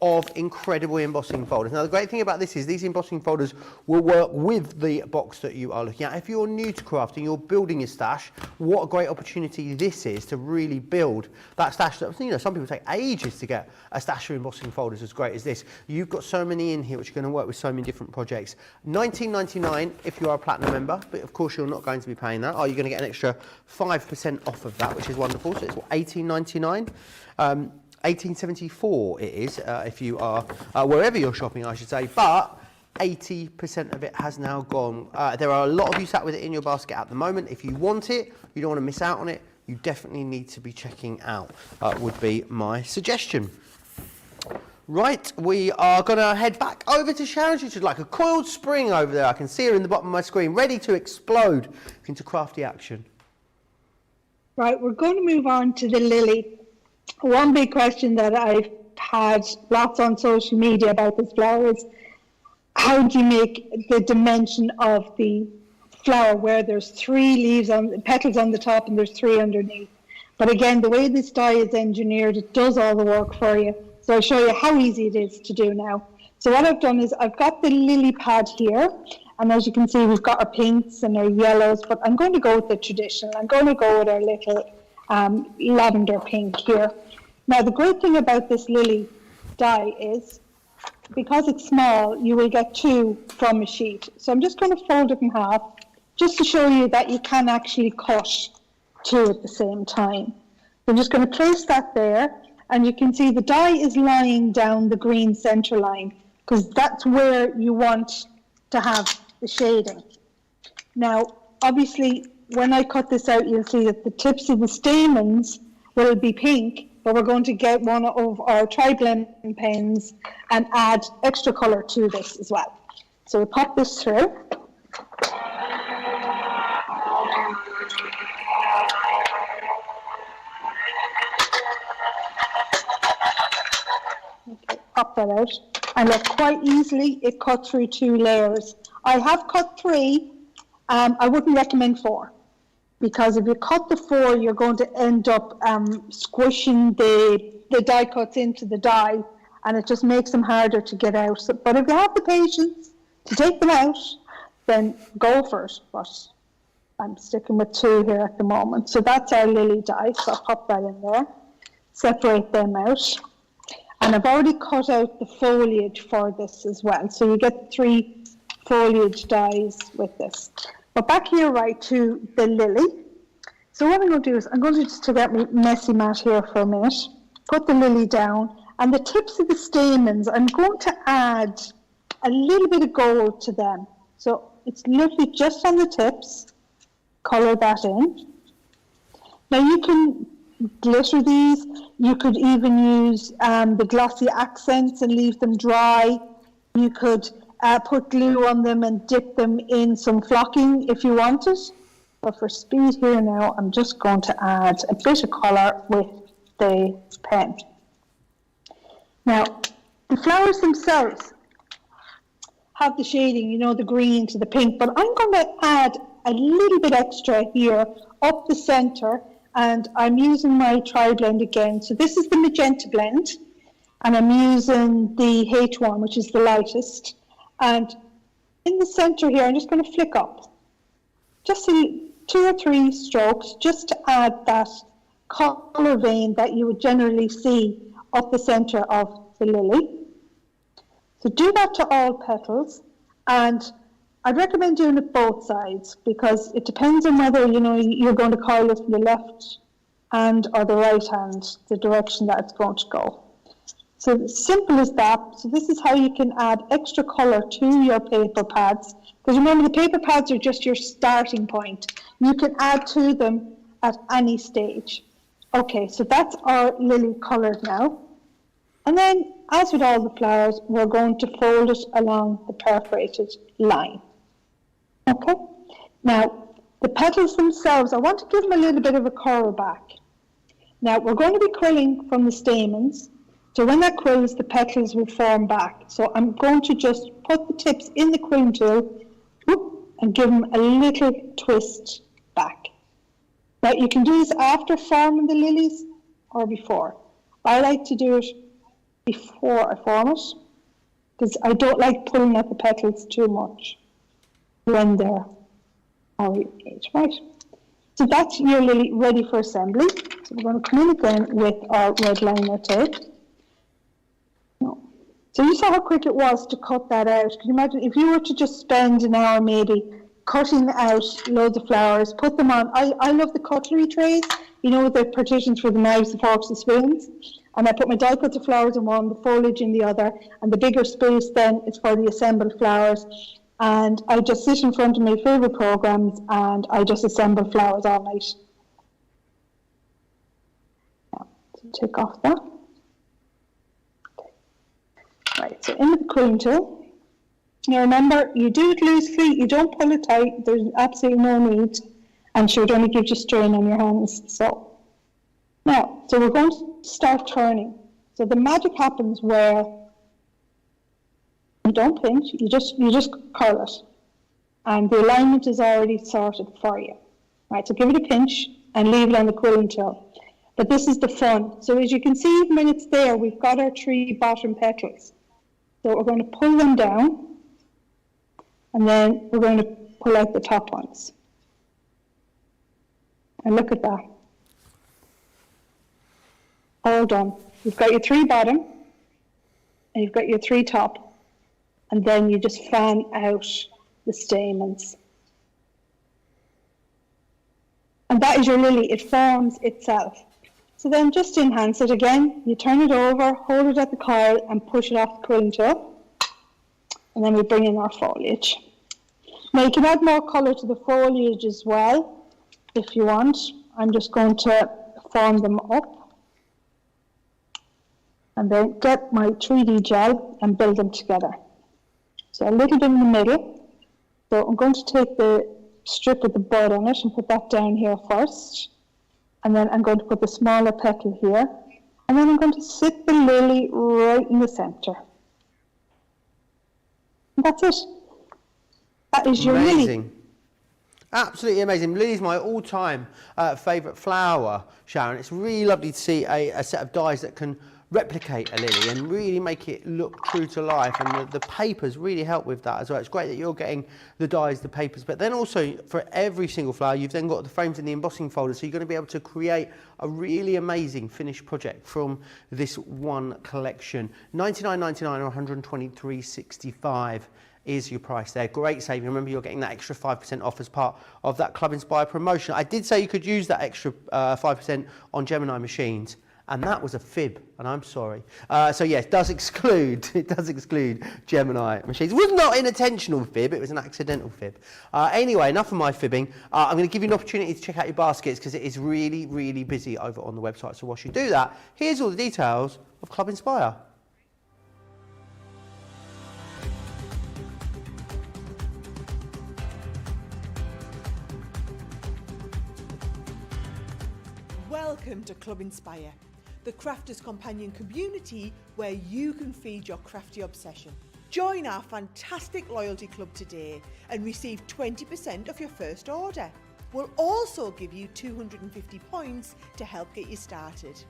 of incredible embossing folders. Now the great thing about this is these embossing folders will work with the box that you are looking at. If you're new to crafting, you're building your stash, what a great opportunity this is to really build that stash. You know, some people take ages to get a stash of embossing folders as great as this. You've got so many in here which are going to work with so many different projects. $19.99 if you are a platinum member, but of course you're not going to be paying that. You're going to get an extra 5% off of that, which is wonderful. So it's what, $18.99. 1874 it is, if you are wherever you're shopping, I should say, but 80% of it has now gone. There are a lot of you sat with it in your basket at the moment. If you want it, you don't want to miss out on it, you definitely need to be checking out, would be my suggestion. Right, we are going to head back over to Sharon. She's like a coiled spring over there. I can see her in the bottom of my screen, ready to explode into crafty action. Right, we're going to move on to the lily. One big question that I've had lots on social media about this flower is, how do you make the dimension of the flower where there's 3 leaves on petals on the top and there's 3 underneath? But again, the way this die is engineered, it does all the work for you. So I'll show you how easy it is to do now. So what I've done is I've got the lily pad here, and as you can see, we've got our pinks and our yellows, but I'm going to go with the traditional. I'm going to go with our little lavender pink here. Now the great thing about this lily die is, because it's small, you will get 2 from a sheet. So I'm just going to fold it in half, just to show you that you can actually cut 2 at the same time. I'm just going to place that there, and you can see the die is lying down the green center line, because that's where you want to have the shading. Now, obviously, when I cut this out, you'll see that the tips of the stamens will be pink, but we're going to get one of our tri-blend pens and add extra color to this as well. So we'll pop this through. Okay, pop that out. And look, quite easily, it cut through 2 layers. I have cut 3. I wouldn't recommend 4. Because if you cut the 4, you're going to end up squishing the die cuts into the die, and it just makes them harder to get out. So, but if you have the patience to take them out, then go for it. But I'm sticking with 2 here at the moment. So that's our lily die, so I'll pop that in there. Separate them out. And I've already cut out the foliage for this as well. So you get 3 foliage dies with this. But back here, right, to the lily. So what I'm going to do is I'm going to just take out my messy mat here for a minute, put the lily down, and the tips of the stamens, I'm going to add a little bit of gold to them. So it's literally just on the tips, colour that in. Now you can glitter these, you could even use the glossy accents and leave them dry. You could put glue on them and dip them in some flocking if you wanted. But for speed here now, I'm just going to add a bit of colour with the pen. Now, the flowers themselves have the shading, you know, the green to the pink, but I'm going to add a little bit extra here up the centre, and I'm using my tri-blend again. So this is the magenta blend, and I'm using the H1, which is the lightest. And in the center here, I'm just going to flick up just 2 or 3 strokes just to add that color vein that you would generally see up the center of the lily. So do that to all petals, and I'd recommend doing it both sides, because it depends on whether, you know, you're going to coil it from the left hand or the right hand, the direction that it's going to go. So simple as that. So this is how you can add extra colour to your paper pads. Because remember, the paper pads are just your starting point. You can add to them at any stage. Okay, so that's our lily coloured now. And then, as with all the flowers, we're going to fold it along the perforated line. Okay, now the petals themselves, I want to give them a little bit of a curl back. Now we're going to be quilling from the stamens. So when that quills, the petals will form back. So I'm going to just put the tips in the quilling tool and give them a little twist back. Now you can do this after forming the lilies or before. I like to do it before I form it, because I don't like pulling at the petals too much when they're already made, right? So that's your lily ready for assembly. So we're going to come in again with our red liner tape. No. So you saw how quick it was to cut that out. Can you imagine if you were to just spend an hour maybe cutting out loads of flowers, put them on. I love the cutlery trays, you know, with the partitions for the knives, the forks, the spoons. And I put my die cuts of flowers in one, the foliage in the other, and the bigger space then is for the assembled flowers. And I just sit in front of my favourite programs and I just assemble flowers all night. Yeah, so take off that. Okay. Right, so in with the quilling tool. Now remember, you do it loosely, you don't pull it tight, there's absolutely no need, and sure, it only gives you strain on your hands. So now, so we're going to start turning. So the magic happens where you don't pinch, you just curl it, and the alignment is already sorted for you. Right, so give it a pinch and leave it on the quilling tool. But this is the fun. So as you can see, when it's there, we've got our 3 bottom petals. So we're going to pull them down, and then we're going to pull out the top ones. And look at that. All done. You've got your 3 bottom, and you've got your 3 top. And then you just fan out the stamens. And that is your lily. It forms itself. So then just enhance it again. You turn it over, hold it at the coil, and push it off the quilling tool. And then we bring in our foliage. Now you can add more colour to the foliage as well, if you want. I'm just going to form them up. And then get my 3D gel and build them together. So a little bit in the middle. So I'm going to take the strip with the bud on it and put that down here first. And then I'm going to put the smaller petal here. And then I'm going to sit the lily right in the centre. And that's it. That is your amazing. lily. Absolutely amazing. Lily's my all-time favourite flower, Sharon. It's really lovely to see a set of dies that can replicate a lily and really make it look true to life, and the papers really help with that as well. It's great that you're getting the dies, the papers, but then also for every single flower you've then got the frames in the embossing folder, so you're going to be able to create a really amazing finished project from this one collection. $99.99 or $123.65 is your price there. Great saving. Remember, you're getting that extra 5% off as part of that Club Inspire promotion. I did say you could use that extra 5% on Gemini machines, and that was a fib, and I'm sorry. So yes, it does exclude Gemini machines. It was not an intentional fib, it was an accidental fib. Anyway, enough of my fibbing. I'm going to give you an opportunity to check out your baskets because it is really, really busy over on the website. So whilst you do that, here's all the details of Club Inspire. Welcome to Club Inspire, the crafters' companion community where you can feed your crafty obsession. Join our fantastic loyalty club today and receive 20% of your first order. We'll also give you 250 points to help get you started.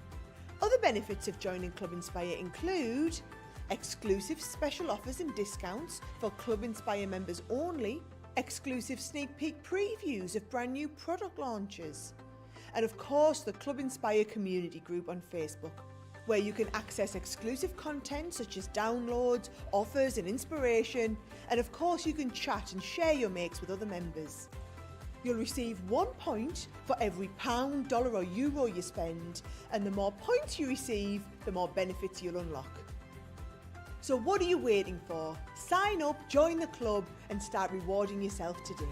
Other benefits of joining Club Inspire include exclusive special offers and discounts for Club Inspire members only, exclusive sneak peek previews of brand new product launches, and of course the Club Inspire community group on Facebook, where you can access exclusive content such as downloads, offers and inspiration, and of course you can chat and share your makes with other members. You'll receive 1 point for every pound, dollar or euro you spend, and the more points you receive, the more benefits you'll unlock. So what are you waiting for? Sign up, join the club and start rewarding yourself today.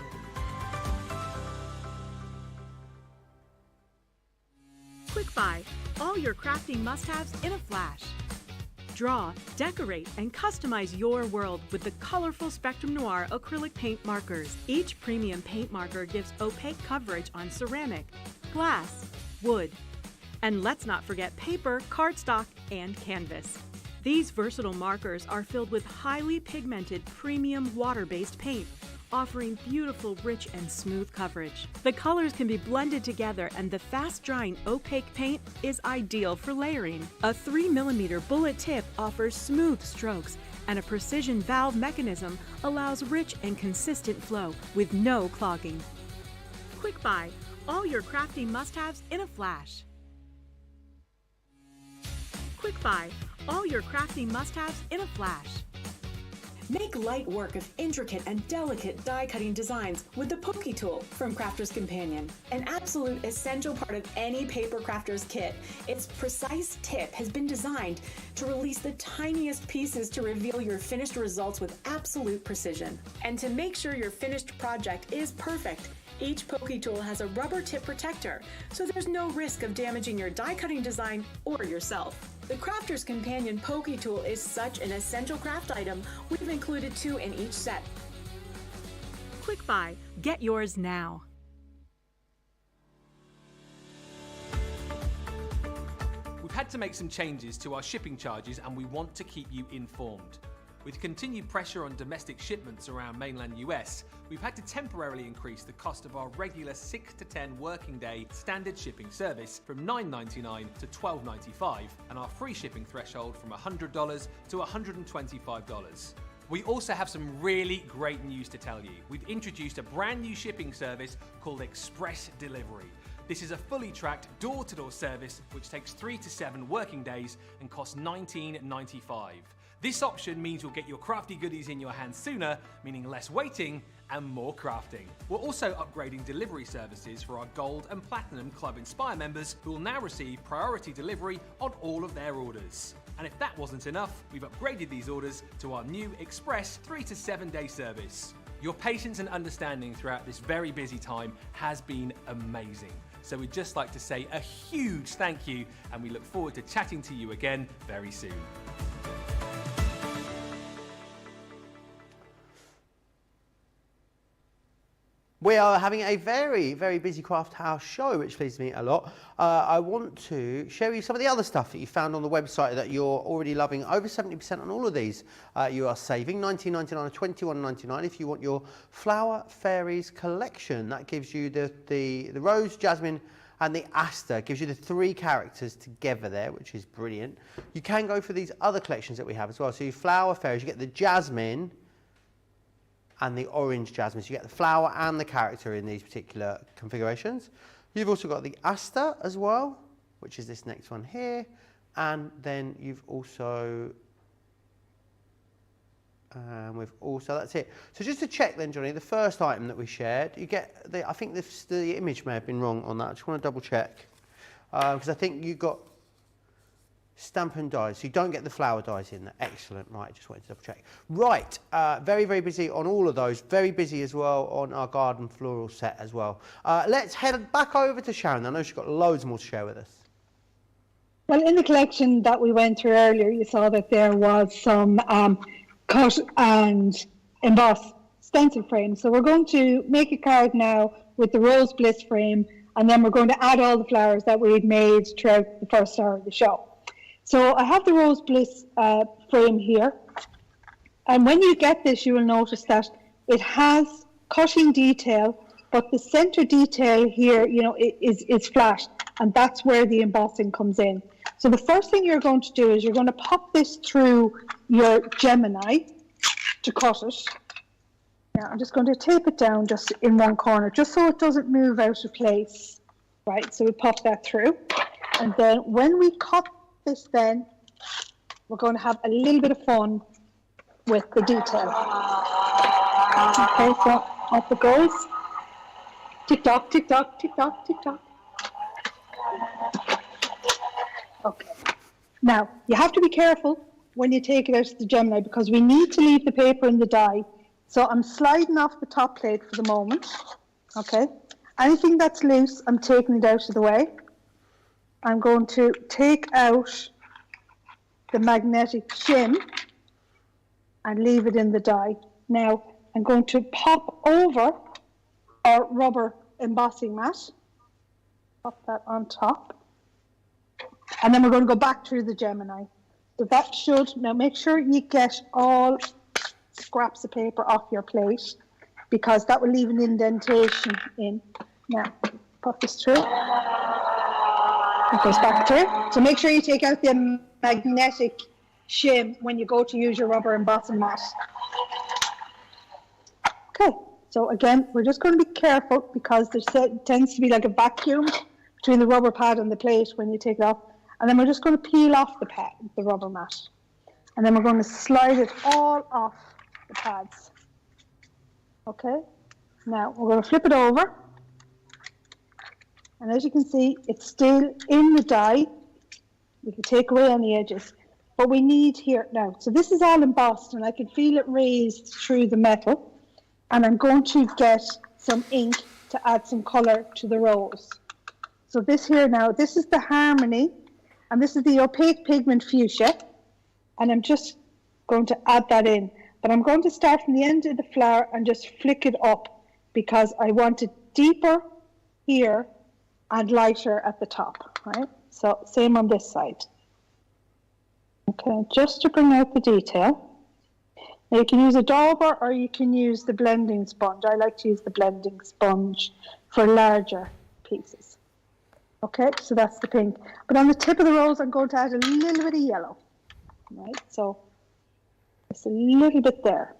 Quick Buy, all your crafting must-haves in a flash. Draw, decorate, and customize your world with the colorful Spectrum Noir acrylic paint markers. Each premium paint marker gives opaque coverage on ceramic, glass, wood, and let's not forget paper, cardstock, and canvas. These versatile markers are filled with highly pigmented premium water-based paint, offering beautiful, rich, and smooth coverage. The colors can be blended together, and the fast-drying opaque paint is ideal for layering. A 3mm bullet tip offers smooth strokes, and a precision valve mechanism allows rich and consistent flow with no clogging. Quick buy, all your crafting must-haves in a flash. Quick buy, all your crafting must-haves in a flash. Make light work of intricate and delicate die-cutting designs with the Pokey Tool from Crafter's Companion. An absolute essential part of any paper crafter's kit, its precise tip has been designed to release the tiniest pieces to reveal your finished results with absolute precision. And to make sure your finished project is perfect, each Pokey Tool has a rubber tip protector, so there's no risk of damaging your die-cutting design or yourself. The Crafter's Companion Pokey Tool is such an essential craft item, we've included 2 in each set. Quick buy, get yours now. We've had to make some changes to our shipping charges, and we want to keep you informed. With continued pressure on domestic shipments around mainland US, we've had to temporarily increase the cost of our regular 6 to 10 working day standard shipping service from $9.99 to $12.95, and our free shipping threshold from $100 to $125. We also have some really great news to tell you. We've introduced a brand new shipping service called Express Delivery. This is a fully tracked door-to-door service which takes 3 to 7 working days and costs $19.95. This option means you'll get your crafty goodies in your hands sooner, meaning less waiting and more crafting. We're also upgrading delivery services for our Gold and Platinum Club Inspire members, who will now receive priority delivery on all of their orders. And if that wasn't enough, we've upgraded these orders to our new Express 3 to 7 day service. Your patience and understanding throughout this very busy time has been amazing. So we'd just like to say a huge thank you, and we look forward to chatting to you again very soon. We are having a very, very busy craft house show, which pleases me a lot. I want to show you some of the other stuff that you found on the website that you're already loving. Over 70% on all of these. You are saving $19.99 or $21.99 if you want your Flower Fairies collection. That gives you the rose, jasmine, and the aster. Gives you the 3 characters together there, which is brilliant. You can go for these other collections that we have as well. So you Flower Fairies, you get the jasmine and the orange jasmine. So you get the flower and the character in these particular configurations. You've also got the aster as well, which is this next one here. And then you've also, that's it. So just to check then, Johnny, the first item that we shared, you get, I think the image may have been wrong on that. I just want to double check. Because I think you got Stamen dies, so you don't get the flower dies in there. Excellent, right, just wanted to double check. Right, very, very busy on all of those. Very busy as well on our garden floral set as well. Let's head back over to Sharon. I know she's got loads more to share with us. Well, in the collection that we went through earlier, you saw that there was some cut and emboss stencil frame. So we're going to make a card now with the Rose Bliss frame, and then we're going to add all the flowers that we had made throughout the first hour of the show. So I have the Rose Bliss frame here, and when you get this, you will notice that it has cutting detail, but the center detail here, you know, is flat, and that's where the embossing comes in. So the first thing you're going to do is you're going to pop this through your Gemini to cut it. Now I'm just going to tape it down just in one corner, just so it doesn't move out of place. Right, so we pop that through, and then when we cut this, then we're going to have a little bit of fun with the detail. Okay, so off it goes. Tick tock, tick tock, tick tock, tick tock. Okay. Now you have to be careful when you take it out of the Gemini, because we need to leave the paper in the die. So I'm sliding off the top plate for the moment. Okay. Anything that's loose, I'm taking it out of the way. I'm going to take out the magnetic shim and leave it in the die. Now I'm going to pop over our rubber embossing mat, pop that on top, and then we're going to go back through the Gemini. So that should, now make sure you get all scraps of paper off your plate, because that will leave an indentation in. Now, pop this through. It goes back through. So make sure you take out the magnetic shim when you go to use your rubber embossing mat. Okay, so again, we're just going to be careful because there tends to be like a vacuum between the rubber pad and the plate when you take it off. And then we're just going to peel off the rubber mat. And then we're going to slide it all off the pads. Okay, now we're going to flip it over. And as you can see, it's still in the die. We can take away on the edges. But we need here now. So this is all embossed and I can feel it raised through the metal. And I'm going to get some ink to add some colour to the rose. So this here now, this is the Harmony. And this is the opaque pigment fuchsia. And I'm just going to add that in. But I'm going to start from the end of the flower and just flick it up because I want it deeper here and lighter at the top, right? So same on this side. Okay, just to bring out the detail. Now you can use a dauber or you can use the blending sponge. I like to use the blending sponge for larger pieces. Okay, so that's the pink. But on the tip of the rose, I'm going to add a little bit of yellow, right? So just a little bit there.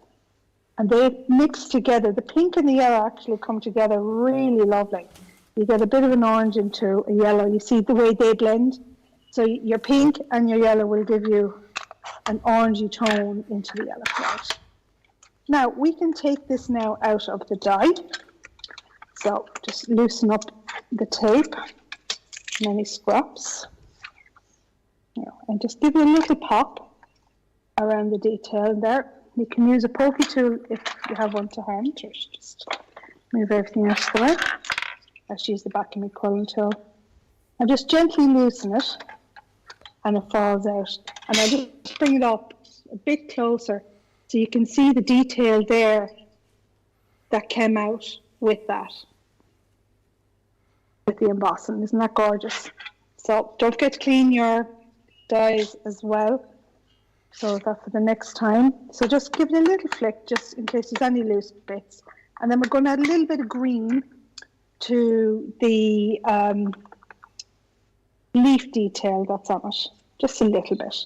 And they mix together. The pink and the yellow actually come together really lovely. You get a bit of an orange into a yellow. You see the way they blend? So your pink and your yellow will give you an orangey tone into the yellow. Right. Now, we can take this now out of the die. So just loosen up the tape, many scraps. And just give it a little pop around the detail there. You can use a pokey tool if you have one to hand. Just move everything out of the way. I just use the back of my quilling tool. And just gently loosen it and it falls out. And I just bring it up a bit closer so you can see the detail there that came out with that, with the embossing. Isn't that gorgeous? So don't forget to clean your dies as well. So that's for the next time. So just give it a little flick just in case there's any loose bits. And then we're going to add a little bit of green to the leaf detail that's on it, just a little bit.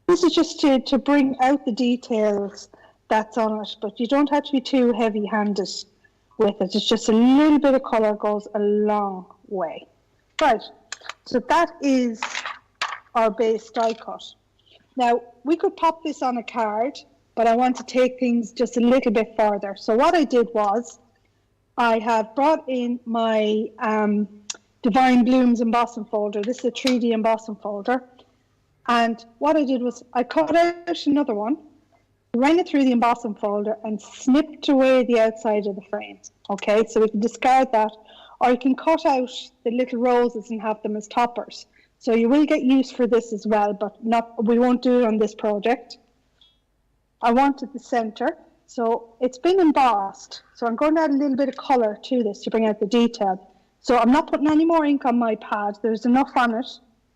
This is just to bring out the details that's on it, but you don't have to be too heavy-handed with it. It's just a little bit of colour goes a long way. Right, so that is our base die cut. Now, we could pop this on a card, but I want to take things just a little bit further. So what I did was, I have brought in my Divine Blooms embossing folder. This is a 3D embossing folder. And what I did was I cut out another one, ran it through the embossing folder and snipped away the outside of the frame. Okay, so we can discard that. Or you can cut out the little roses and have them as toppers. So you will get use for this as well, but we won't do it on this project. I wanted the center. So it's been embossed. So I'm going to add a little bit of colour to this to bring out the detail. So I'm not putting any more ink on my pad. There's enough on it,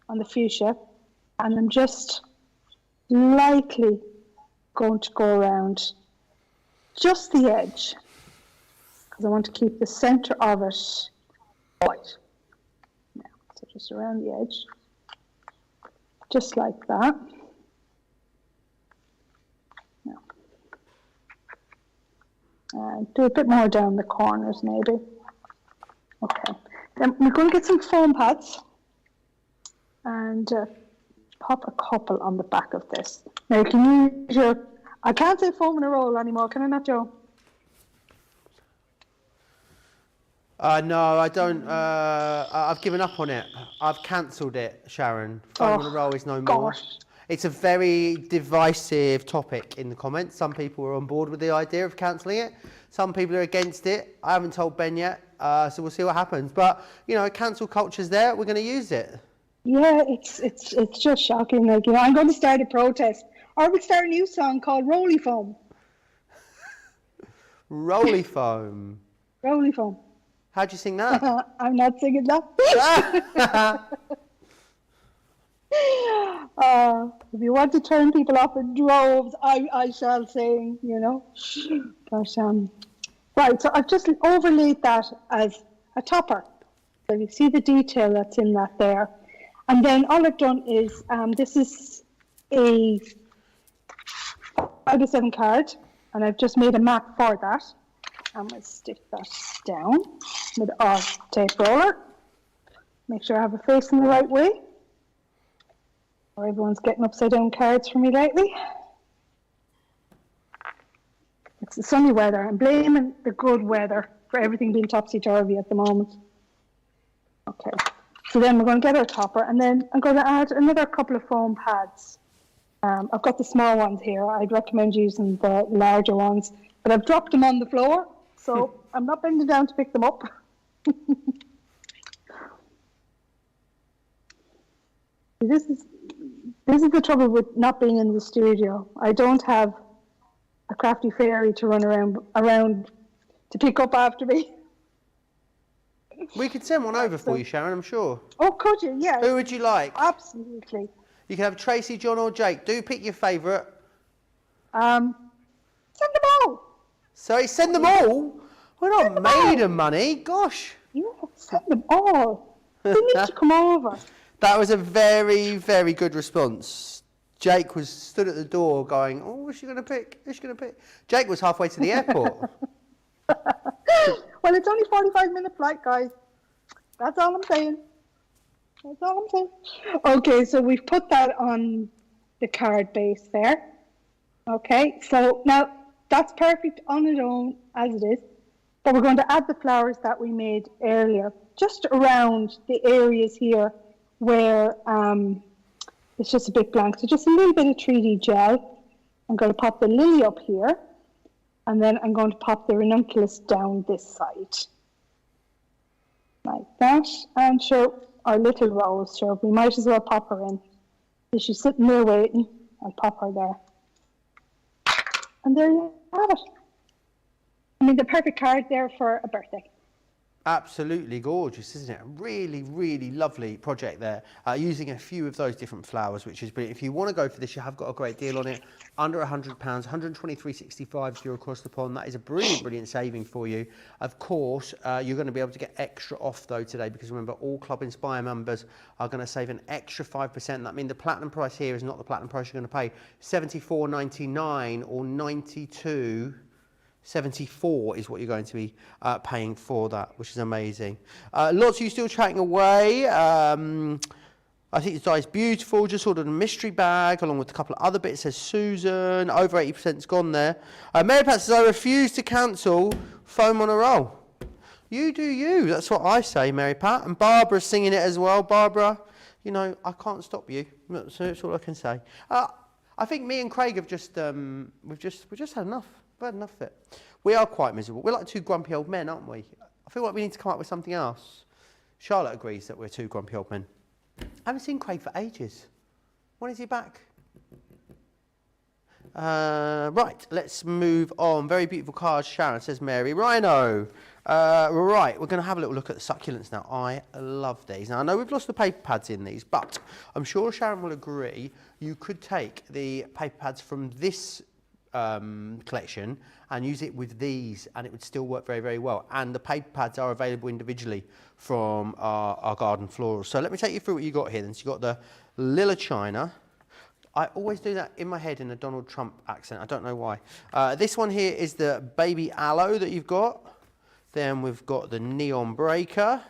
on the fuchsia. And I'm just lightly going to go around just the edge. Because I want to keep the centre of it white. Now, so just around the edge. Just like that. Do a bit more down the corners maybe. Okay, then we're going to get some foam pads and pop a couple on the back of this. Now you can use your, I can't say foam in a roll anymore, can I not, Joe? No, I don't. I've given up on it. I've cancelled it, Sharon. Foam in a roll is no more. Gosh. It's a very divisive topic in the comments. Some people are on board with the idea of cancelling it. Some people are against it. I haven't told Ben yet, so we'll see what happens. But, you know, cancel culture's there. We're going to use it. Yeah, it's just shocking. Like, you know, I'm going to start a protest. Or we'll start a new song called Roly Foam. Roly Foam. Roly Foam. How'd you sing that? I'm not singing that. If you want to turn people off in droves, I shall sing, you know. But Right, so I've just overlaid that as a topper. So you see the detail that's in that there. And then all I've done is, this is a 5x7 card, and I've just made a map for that. I'm going to stick that down with our tape roller. Make sure I have it facing the right way. Or everyone's getting upside down cards for me lately. It's the sunny weather. I'm blaming the good weather for everything being topsy-turvy at the moment. Okay, so then we're going to get our topper, and then I'm going to add another couple of foam pads. I've got the small ones here. I'd recommend using the larger ones, but I've dropped them on the floor, so I'm not bending down to pick them up. This is the trouble with not being in the studio. I don't have a crafty fairy to run around to pick up after me. We could send one over for you, Sharon, I'm sure. Oh, could you? Yeah. Who would you like? Absolutely. You can have Tracy, John or Jake. Do pick your favourite. Send them all. Sorry, send them all? We're not made of money. Gosh. Yeah, send them all. They need to come over. That was a very, very good response. Jake was stood at the door going, oh, what's she going to pick? Who's she going to pick? Jake was halfway to the airport. Well, it's only 45-minute flight, guys. That's all I'm saying. That's all I'm saying. Okay, so we've put that on the card base there. Okay, so now that's perfect on its own as it is. But we're going to add the flowers that we made earlier, just around the areas here where it's just a bit blank. So just a little bit of 3D gel. I'm going to pop the lily up here. And then I'm going to pop the ranunculus down this side. Like that. And sure, our little rose, sure, we might as well pop her in. So she's sitting there waiting. I'll pop her there. And there you have it. I mean, the perfect card there for a birthday. Absolutely gorgeous, isn't it? A really, really lovely project there. Using a few of those different flowers, which is brilliant. If you want to go for this, you have got a great deal on it. Under £100, 123.65 if you're across the pond. That is a brilliant, brilliant saving for you. Of course, you're going to be able to get extra off though today, because remember, all Club Inspire members are going to save an extra 5%. That means the platinum price here is not the platinum price you're going to pay. $74.99 or $92.74 is what you're going to be paying for that, which is amazing. Lots of you still chatting away. I think this die is beautiful. Just ordered a mystery bag along with a couple of other bits, says Susan. Over 80%'s gone there. Mary Pat says, I refuse to cancel foam on a roll. You do you. That's what I say, Mary Pat. And Barbara's singing it as well. Barbara, you know, I can't stop you. So that's all I can say. I think me and Craig have just, we've just had enough. We've had enough of it. We are quite miserable. We're like two grumpy old men, aren't we? I feel like we need to come up with something else. Charlotte agrees that we're two grumpy old men. I haven't seen Craig for ages. When is he back? Right, let's move on. Very beautiful card, Sharon, says Mary. Rhino. Right, we're going to have a little look at the succulents now. I love these. Now, I know we've lost the paper pads in these, but I'm sure Sharon will agree you could take the paper pads from this collection and use it with these, and it would still work very, very well. And the paper pads are available individually from our garden florals. So let me take you through what you got here then. So you got the Lila China. I always do that in my head in a Donald Trump accent. I don't know why. This one here is the baby aloe that you've got. Then we've got the neon breaker.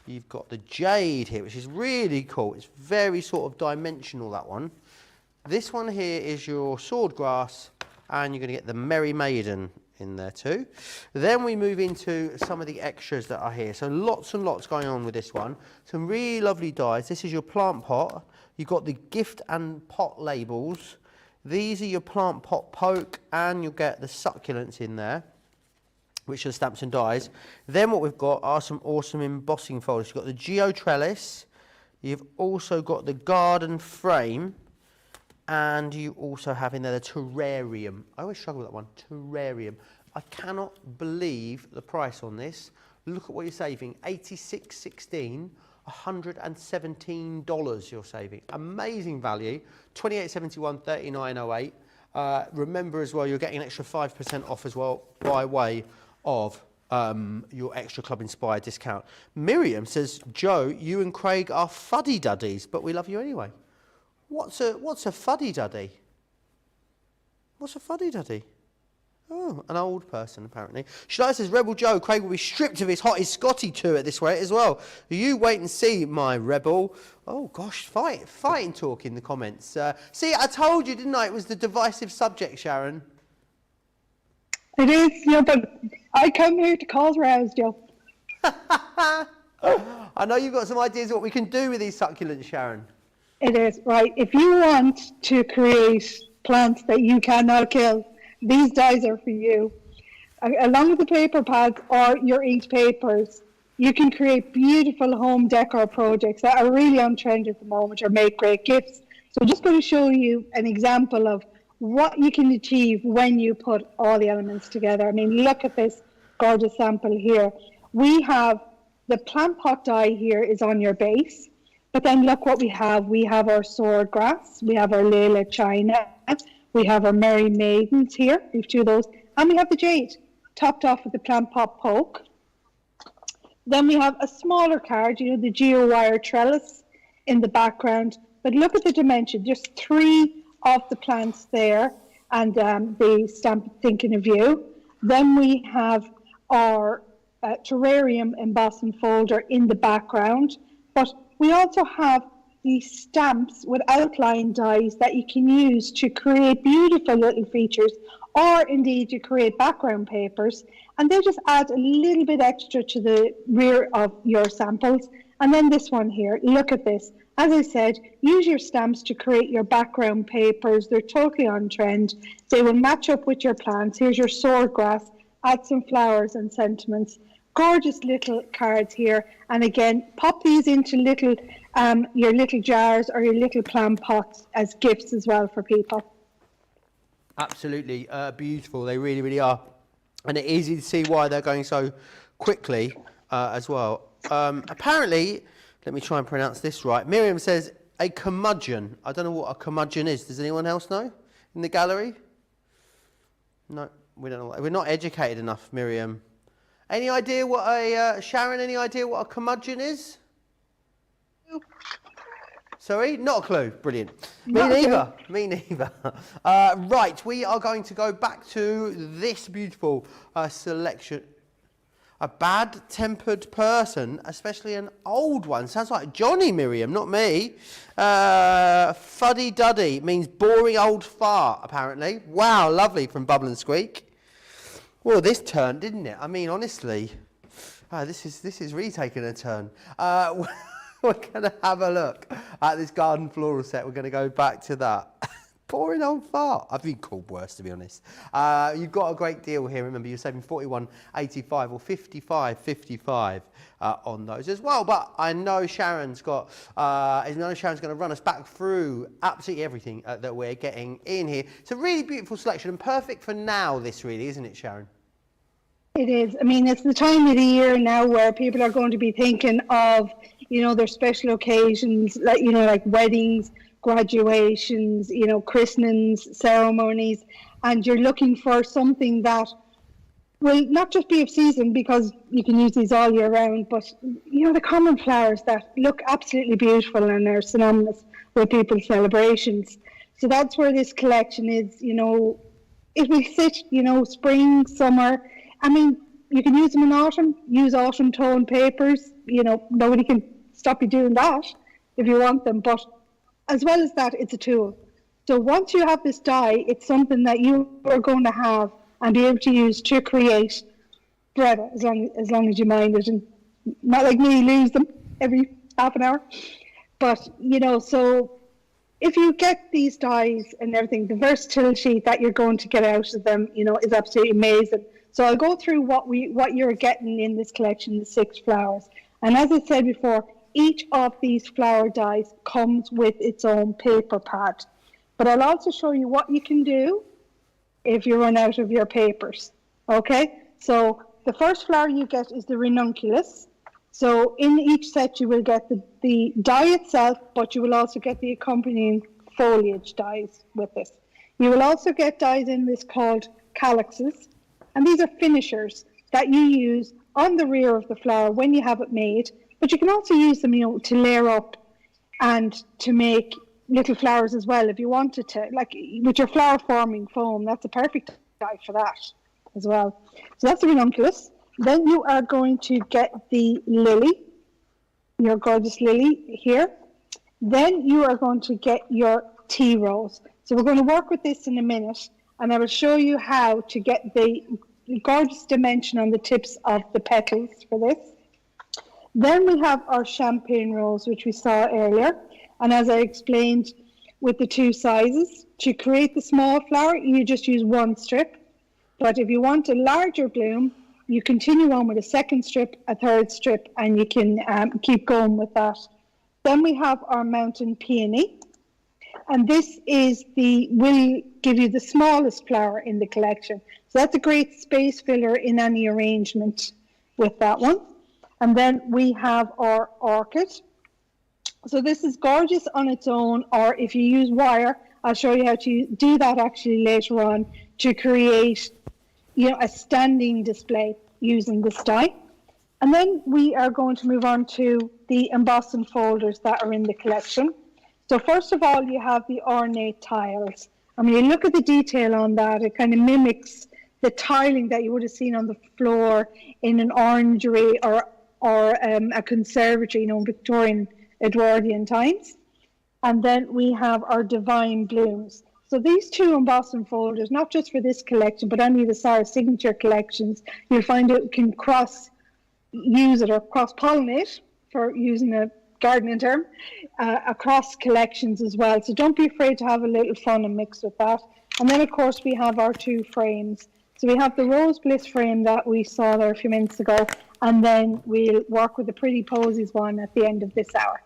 You've got the jade here, which is really cool. It's very sort of dimensional, that one. This one here is your swordgrass, and you're going to get the Merry Maiden in there too. Then we move into some of the extras that are here. So lots and lots going on with this one. Some really lovely dies. This is your plant pot. You've got the gift and pot labels. These are your plant pot poke, and you'll get the succulents in there, which are stamps and dies. Then what we've got are some awesome embossing folders. You've got the Geo Trellis. You've also got the garden frame. And you also have in there the terrarium. I always struggle with that one, terrarium. I cannot believe the price on this. Look at what you're saving, $86.16, $117 you're saving. Amazing value, $28.71, $39.08. Remember as well, you're getting an extra 5% off as well by way of your extra Club Inspire discount. Miriam says, Joe, you and Craig are fuddy-duddies, but we love you anyway. What's a fuddy-duddy? What's a fuddy-duddy? Oh, an old person, apparently. Shania says, Rebel Joe, Craig will be stripped of his hottie Scotty tour at this rate as well. You wait and see, my rebel. Oh, gosh, fighting talk in the comments. See, I told you, didn't I? It was the divisive subject, Sharon. It is, yeah, but I come here to cause rows, Joe. I know you've got some ideas of what we can do with these succulents, Sharon. It is, right. If you want to create plants that you cannot kill, these dies are for you. Along with the paper pads or your inked papers, you can create beautiful home decor projects that are really on trend at the moment or make great gifts. So I'm just going to show you an example of what you can achieve when you put all the elements together. I mean, look at this gorgeous sample here. We have the plant pot die here is on your base, but then look what we have. We have our sword grass, we have our Layla China, we have our Merry Maidens here, we have two of those, and we have the jade, topped off with the plant pot poke. Then we have a smaller card, you know, the geo wire trellis in the background, but look at the dimension, just 3 of the plants there, and the stamp thinking of you. Then we have our terrarium embossing folder in the background, but we also have these stamps with outline dies that you can use to create beautiful little features, or indeed you create background papers, and they just add a little bit extra to the rear of your samples. And then this one here, look at this. As I said, use your stamps to create your background papers. They're totally on trend. They will match up with your plants. Here's your sword grass, add some flowers and sentiments. Gorgeous little cards here. And again, pop these into little your little jars or your little plant pots as gifts as well for people. Absolutely beautiful. They really, really are. And it's easy to see why they're going so quickly as well. Apparently, let me try and pronounce this right. Miriam says a curmudgeon. I don't know what a curmudgeon is. Does anyone else know in the gallery? No, we don't know. We're not educated enough, Miriam. Any idea what Sharon, any idea what a curmudgeon is? Sorry, not a clue. Brilliant. Me neither. Right, we are going to go back to this beautiful selection. A bad-tempered person, especially an old one. Sounds like Johnny, Miriam, not me. Fuddy-duddy means boring old fart, apparently. Wow, lovely from Bubble and Squeak. Well, this turned, didn't it? I mean, honestly, this is really taking a turn. We're going to have a look at this garden floral set. We're going to go back to that. Boring old fart. I've been called worse, to be honest. You've got a great deal here. Remember, you're saving $41.85 or $55.55 on those as well. But I know Sharon's going to run us back through absolutely everything that we're getting in here. It's a really beautiful selection and perfect for now, this really, isn't it, Sharon? It is. I mean, it's the time of the year now where people are going to be thinking of, you know, their special occasions, like, you know, like weddings, graduations, you know, christenings, ceremonies, and you're looking for something that will not just be of season, because you can use these all year round, but, you know, the common flowers that look absolutely beautiful and are synonymous with people's celebrations. So that's where this collection is. You know, it will sit, you know, spring, summer. I mean, you can use them in autumn, use autumn tone papers, you know, nobody can stop you doing that if you want them, but as well as that, it's a tool. So once you have this die, it's something that you are going to have and be able to use to create forever, as long as you mind it, and not like me, lose them every half an hour. But, you know, so if you get these dies and everything, the versatility that you're going to get out of them, you know, is absolutely amazing. So I'll go through what you're getting in this collection, the 6 flowers. And as I said before, each of these flower dies comes with its own paper pad. But I'll also show you what you can do if you run out of your papers. Okay? So the first flower you get is the ranunculus. So in each set you will get the die itself, but you will also get the accompanying foliage dies with this. You will also get dyes in this called calyxes, and these are finishers that you use on the rear of the flower when you have it made, but you can also use them, to layer up and to make little flowers as well if you wanted to, like with your flower forming foam. That's a perfect dye for that as well. So that's the ranunculus. Then you are going to get the lily, your gorgeous lily here. Then you are going to get your tea rose. So we're going to work with this in a minute, and I will show you how to get the gorgeous dimension on the tips of the petals for this. Then we have our champagne rose, which we saw earlier. And as I explained with the two sizes, to create the small flower, you just use one strip. But if you want a larger bloom, you continue on with a second strip, a third strip, and you can keep going with that. Then we have our mountain peony. And this will give you the smallest flower in the collection. So that's a great space filler in any arrangement with that one. And then we have our orchid. So this is gorgeous on its own, or if you use wire, I'll show you how to do that actually later on to create, a standing display using this die. And then we are going to move on to the embossing folders that are in the collection. So first of all, you have the ornate tiles. And when you look at the detail on that, it kind of mimics the tiling that you would have seen on the floor in an orangery or a conservatory, Victorian Edwardian times. And then we have our divine blooms. So these two embossing folders, not just for this collection, but any of the Sarah signature collections, you'll find it can cross-use it or cross-pollinate, for using a gardening term, across collections as well. So don't be afraid to have a little fun and mix with that. And then, of course, we have our two frames. So we have the Rose Bliss frame that we saw there a few minutes ago, and then we'll work with the Pretty Posies one at the end of this hour.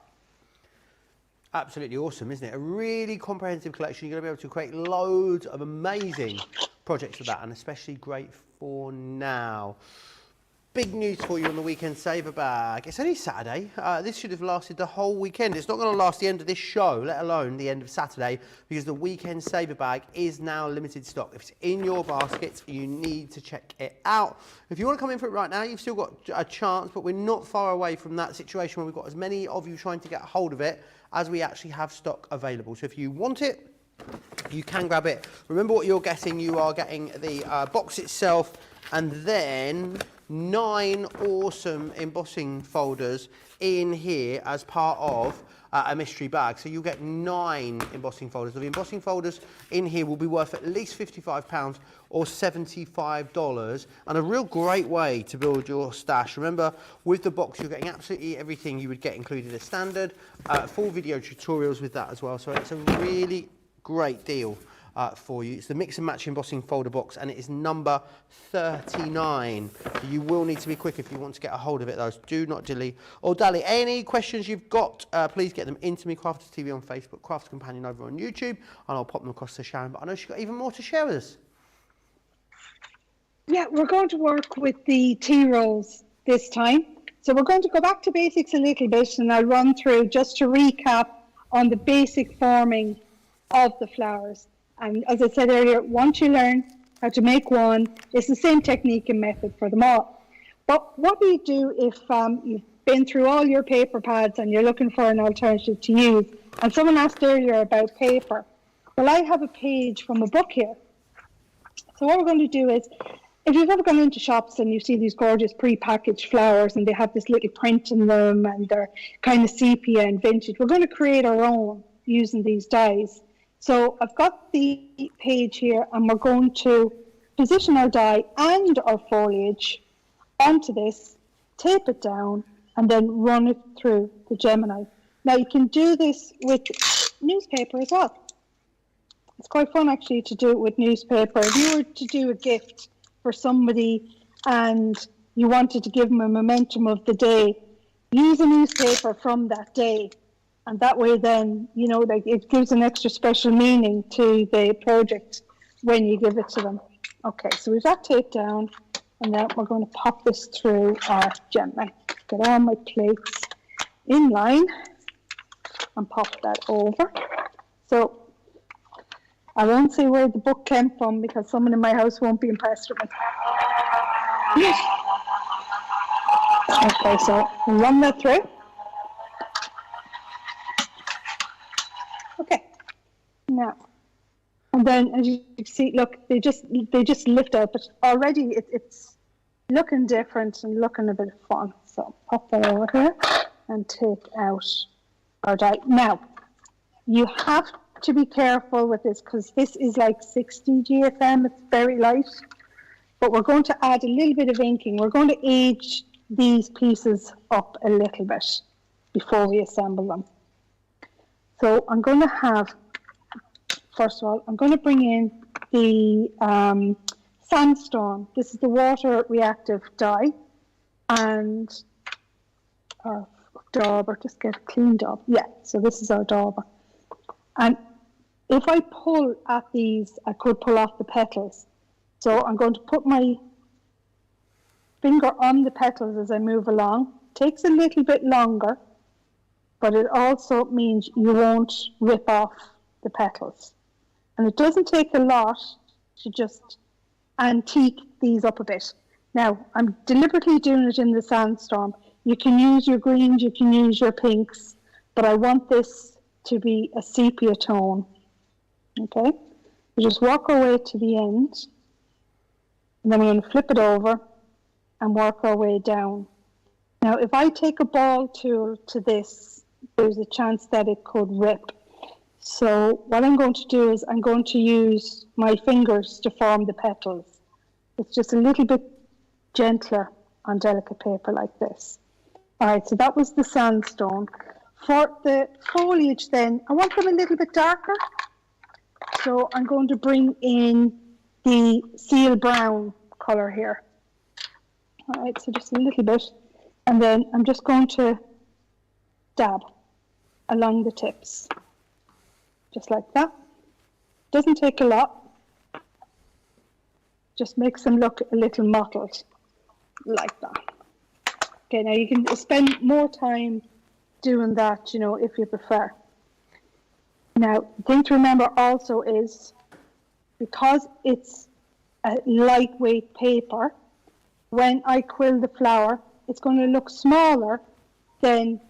Absolutely awesome, isn't it? A really comprehensive collection. You're going to be able to create loads of amazing projects with that, and especially great for now. Big news for you on the weekend saver bag. It's only Saturday. This should have lasted the whole weekend. It's not going to last the end of this show, let alone the end of Saturday, because the weekend saver bag is now limited stock. If it's in your baskets, you need to check it out. If you want to come in for it right now, you've still got a chance, but we're not far away from that situation where we've got as many of you trying to get a hold of it as we actually have stock available. So if you want it, you can grab it. Remember what you're getting. You are getting the box itself, and then 9 awesome embossing folders in here as part of a mystery bag. So you'll get 9 embossing folders. The embossing folders in here will be worth at least £55 or $75, and a real great way to build your stash. Remember, with the box you're getting absolutely everything you would get included as standard, full video tutorials with that as well. So it's a really great deal for you. It's the mix and match embossing folder box, and it is number 39. You will need to be quick if you want to get a hold of it, though. Do not dilly or dally. Any questions you've got, please get them into me. Crafters TV on Facebook, Crafters Companion over on YouTube, and I'll pop them across to Sharon. But I know she's got even more to share with us. Yeah, we're going to work with the tea rolls this time. So we're going to go back to basics a little bit, and I'll run through just to recap on the basic forming of the flowers. And as I said earlier, once you learn how to make one, it's the same technique and method for them all. But what do you do if you've been through all your paper pads and you're looking for an alternative to use? And someone asked earlier about paper. Well, I have a page from a book here. So what we're going to do is, if you've ever gone into shops and you see these gorgeous pre-packaged flowers and they have this little print in them and they're kind of sepia and vintage, we're going to create our own using these dies. So I've got the page here, and we're going to position our die and our foliage onto this, tape it down, and then run it through the Gemini. Now you can do this with newspaper as well. It's quite fun actually to do it with newspaper. If you were to do a gift for somebody and you wanted to give them a momentum of the day, use a newspaper from that day. And that way then, like it gives an extra special meaning to the project when you give it to them. Okay, so we've got tape down, and now we're going to pop this through our Gemini. Get all my plates in line and pop that over. So I won't say where the book came from because someone in my house won't be impressed with me. Okay, so run that through. Okay, now, and then as you can see, look, they just lift out, but already it's looking different and looking a bit fun. So pop that over here and take out our dye. Now, you have to be careful with this because this is like 60 GFM, it's very light, but we're going to add a little bit of inking. We're going to age these pieces up a little bit before we assemble them. So I'm going to have, first of all, I'm going to bring in the Sandstorm. This is the water reactive dye, and our dauber, just get a clean daub. Yeah, so this is our dauber. And if I pull at these, I could pull off the petals. So I'm going to put my finger on the petals as I move along. Takes a little bit longer, but it also means you won't rip off the petals. And it doesn't take a lot to just antique these up a bit. Now, I'm deliberately doing it in the Sandstorm. You can use your greens, you can use your pinks, but I want this to be a sepia tone. Okay, we just work our way to the end, and then we're going to flip it over and work our way down. Now, if I take a ball tool to this, there's a chance that it could rip. So what I'm going to do is I'm going to use my fingers to form the petals. It's just a little bit gentler on delicate paper like this. All right, so that was the sandstone. For the foliage then, I want them a little bit darker. So I'm going to bring in the seal brown color here. All right, so just a little bit. And then I'm just going to dab along the tips. Just like that. Doesn't take a lot. Just makes them look a little mottled, like that. Okay, now you can spend more time doing that, you know, if you prefer. Now, the thing to remember also is, because it's a lightweight paper, when I quill the flower, it's going to look smaller than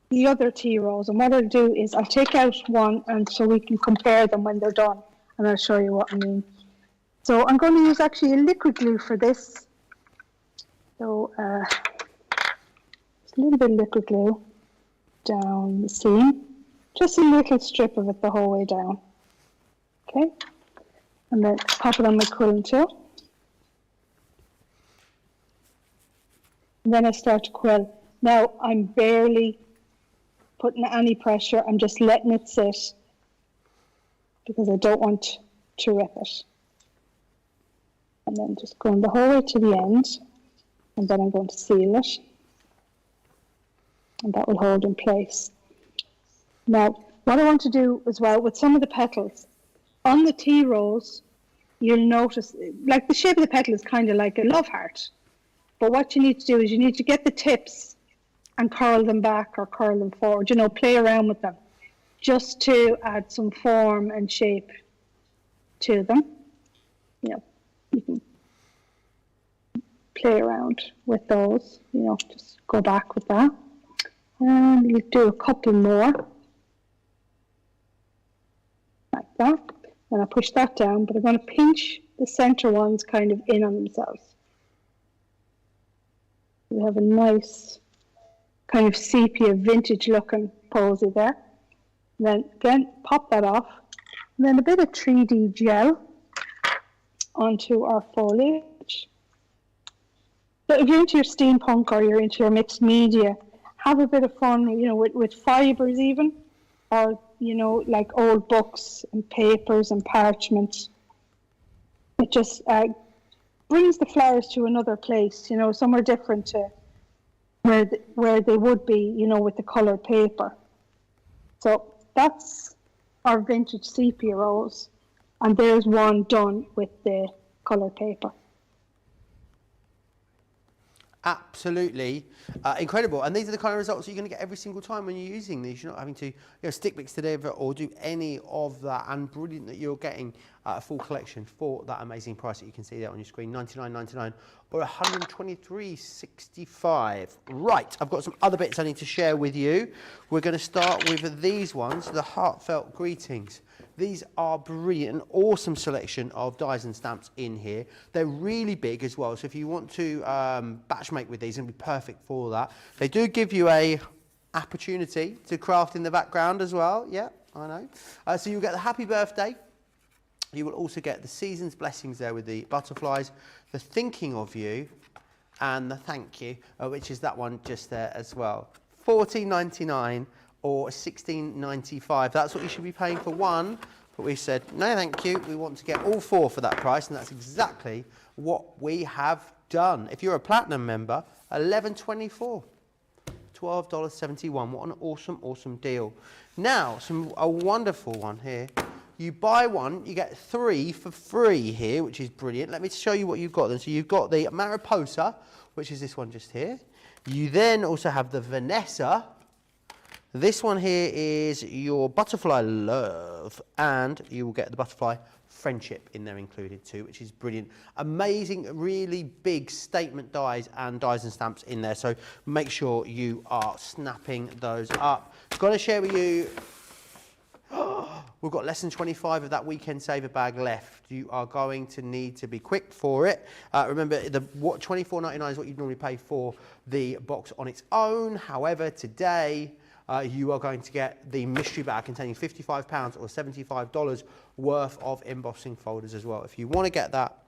the other tea rolls. And what I'll do is I'll take out one, and so we can compare them when they're done, and I'll show you what I mean. So I'm going to use actually a liquid glue for this. So just a little bit of liquid glue down the seam. Just a little strip of it the whole way down. Okay, and then pop it on my quilling tool. And then I start to quill. Now I'm barely putting any pressure. I'm just letting it sit because I don't want to rip it. And then just going the whole way to the end, and then I'm going to seal it. And that will hold in place. Now, what I want to do as well with some of the petals, on the tea rose, you'll notice, like the shape of the petal is kind of like a love heart. But what you need to do is you need to get the tips and curl them back or curl them forward, you know, play around with them, just to add some form and shape to them. You know, you can play around with those, you know, just go back with that. And you do a couple more. Like that. And I push that down, but I'm going to pinch the center ones kind of in on themselves. We have a nice kind of sepia vintage looking posy there. And then again, pop that off. And then a bit of 3D gel onto our foliage. So if you're into your steampunk or you're into your mixed media, have a bit of fun, you know, with fibers even, or, you know, like old books and papers and parchment. It just brings the flowers to another place, you know, somewhere different to where they would be, you know, with the coloured paper. So that's our vintage sepia rose, and there's one done with the coloured paper. Absolutely incredible. And these are the kind of results you're going to get every single time when you're using these. You're not having to stick mix together or do any of that. And brilliant that you're getting a full collection for that amazing price that you can see there on your screen, $99.99 or $123.65. Right, I've got some other bits I need to share with you. We're going to start with these ones, the Heartfelt Greetings. These are brilliant, an awesome selection of dies and stamps in here. They're really big as well, so if you want to batch make with these, it'll be perfect for that. They do give you a opportunity to craft in the background as well. Yeah, I know. So you'll get the happy birthday. You will also get the season's blessings there with the butterflies, the thinking of you, and the thank you, which is that one just there as well. $14.99. or $16.95. That's what you should be paying for one, but we said, no thank you, we want to get all four for that price, and that's exactly what we have done. If you're a Platinum member, $11.24, $12.71. What an awesome, awesome deal. Now, a wonderful one here. You buy one, you get three for free here, which is brilliant. Let me show you what you've got then. So you've got the Mariposa, which is this one just here. You then also have the Vanessa. This one here is your Butterfly Love, and you will get the Butterfly Friendship in there included too, which is brilliant. Amazing, really big statement dies and stamps in there, so make sure you are snapping those up. Going to share with you, we've got less than 25 of that weekend saver bag left. You are going to need to be quick for it. Remember, what $24.99 is what you'd normally pay for the box on its own. However, today, you are going to get the mystery bag containing £55 or $75 worth of embossing folders as well. If you want to get that,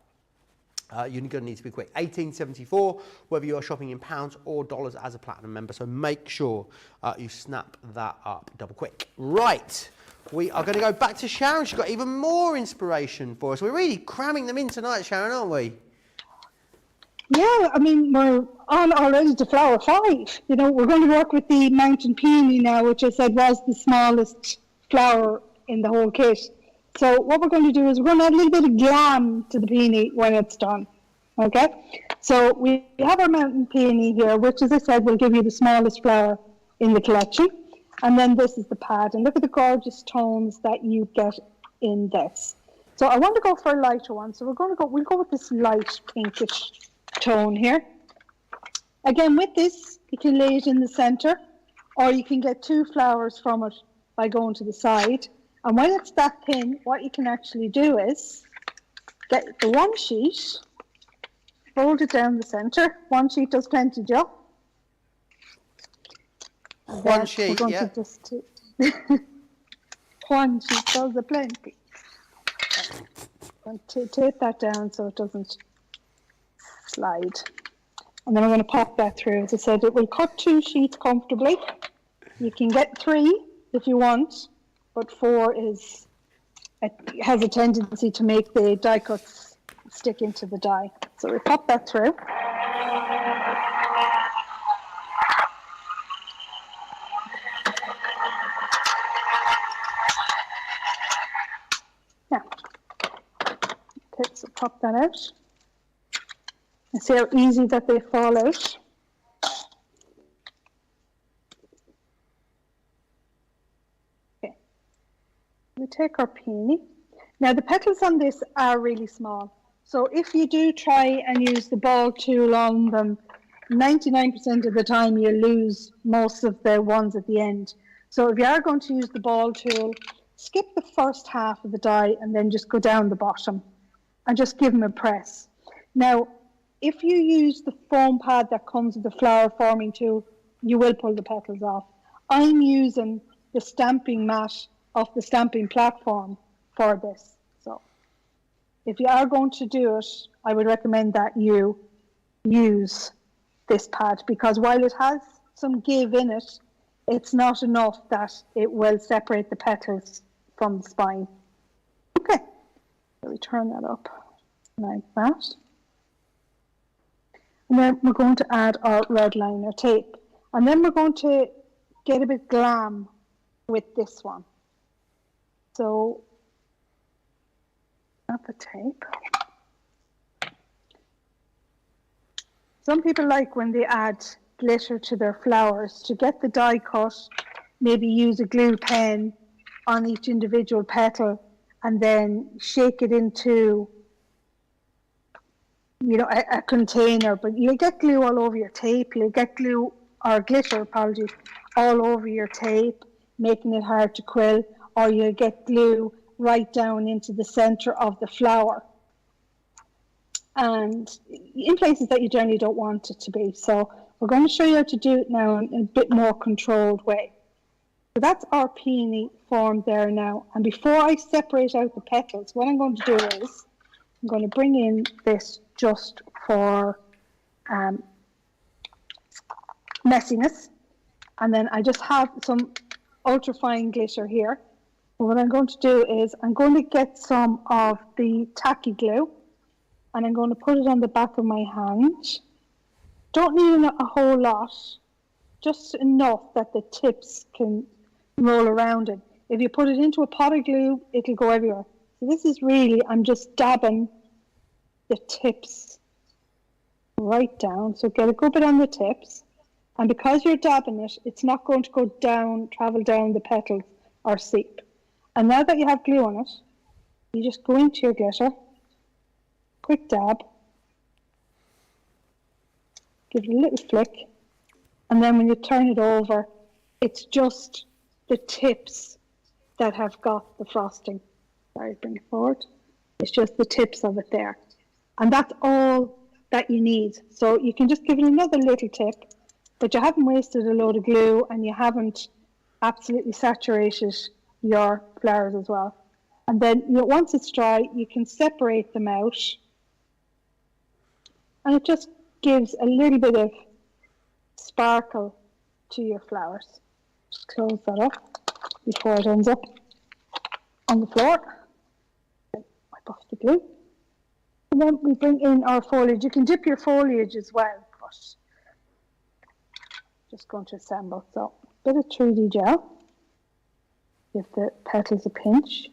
you're going to need to be quick. $18.74, whether you are shopping in pounds or dollars as a Platinum member. So make sure you snap that up double quick. Right, we are going to go back to Sharon. She's got even more inspiration for us. We're really cramming them in tonight, Sharon, aren't we? Yeah, I mean, we're on already to flower 5. You know, we're going to work with the mountain peony now, which I said was the smallest flower in the whole kit. So what we're going to do is we're going to add a little bit of glam to the peony when it's done. Okay? So we have our mountain peony here, which, as I said, will give you the smallest flower in the collection. And then this is the pad. And look at the gorgeous tones that you get in this. So I want to go for a lighter one. So we'll go with this light pinkish tone here. Again, with this, you can lay it in the center, or you can get 2 flowers from it by going to the side. And when it's that thin, what you can actually do is get the one sheet, fold it down the center. One sheet does plenty, Joe. One sheet, yeah. One sheet does a plenty. Take that down so it doesn't slide. And then I'm going to pop that through. As I said, it will cut 2 sheets comfortably. You can get 3 if you want, but 4 has a tendency to make the die cuts stick into the die. So we pop that through. Now, okay, so pop that out. And see how easy that they fall out. Okay. We take our peony. Now the petals on this are really small. So if you do try and use the ball tool on them, 99% of the time you lose most of the ones at the end. So if you are going to use the ball tool, skip the first half of the die and then just go down the bottom and just give them a press. Now, if you use the foam pad that comes with the flower forming tool, you will pull the petals off. I'm using the stamping mat off the stamping platform for this. So if you are going to do it, I would recommend that you use this pad, because while it has some give in it, it's not enough that it will separate the petals from the spine. Okay, so we turn that up like that. And then we're going to add our red liner tape. And then we're going to get a bit glam with this one. So, add the tape. Some people like when they add glitter to their flowers to get the die cut, maybe use a glue pen on each individual petal and then shake it into, you know, a container. But you'll get glue all over your tape. You'll get glue, or glitter, apologies, all over your tape, making it hard to quill, or you'll get glue right down into the center of the flower, and in places that you generally don't want it to be. So we're going to show you how to do it now in a bit more controlled way. So that's our peony formed there now. And before I separate out the petals, what I'm going to do is I'm going to bring in this just for messiness. And then I just have some ultrafine glitter here. And what I'm going to do is I'm going to get some of the tacky glue and I'm going to put it on the back of my hand. Don't need a whole lot, just enough that the tips can roll around it. If you put it into a pot of glue, it'll go everywhere. So this is really, I'm just dabbing the tips right down. So get a good bit on the tips. And because you're dabbing it, it's not going to go down, travel down the petals or seep. And now that you have glue on it, you just go into your glitter, quick dab, give it a little flick, and then when you turn it over, it's just the tips that have got the frosting. Sorry, bring it forward. It's just the tips of it there. And that's all that you need. So you can just give it another little tip, but you haven't wasted a load of glue and you haven't absolutely saturated your flowers as well. And then once it's dry, you can separate them out. And it just gives a little bit of sparkle to your flowers. Just close that up before it ends up on the floor. Wipe off the glue. And then we bring in our foliage. You can dip your foliage as well, but just going to assemble. So a bit of 3D gel. Give the petals a pinch.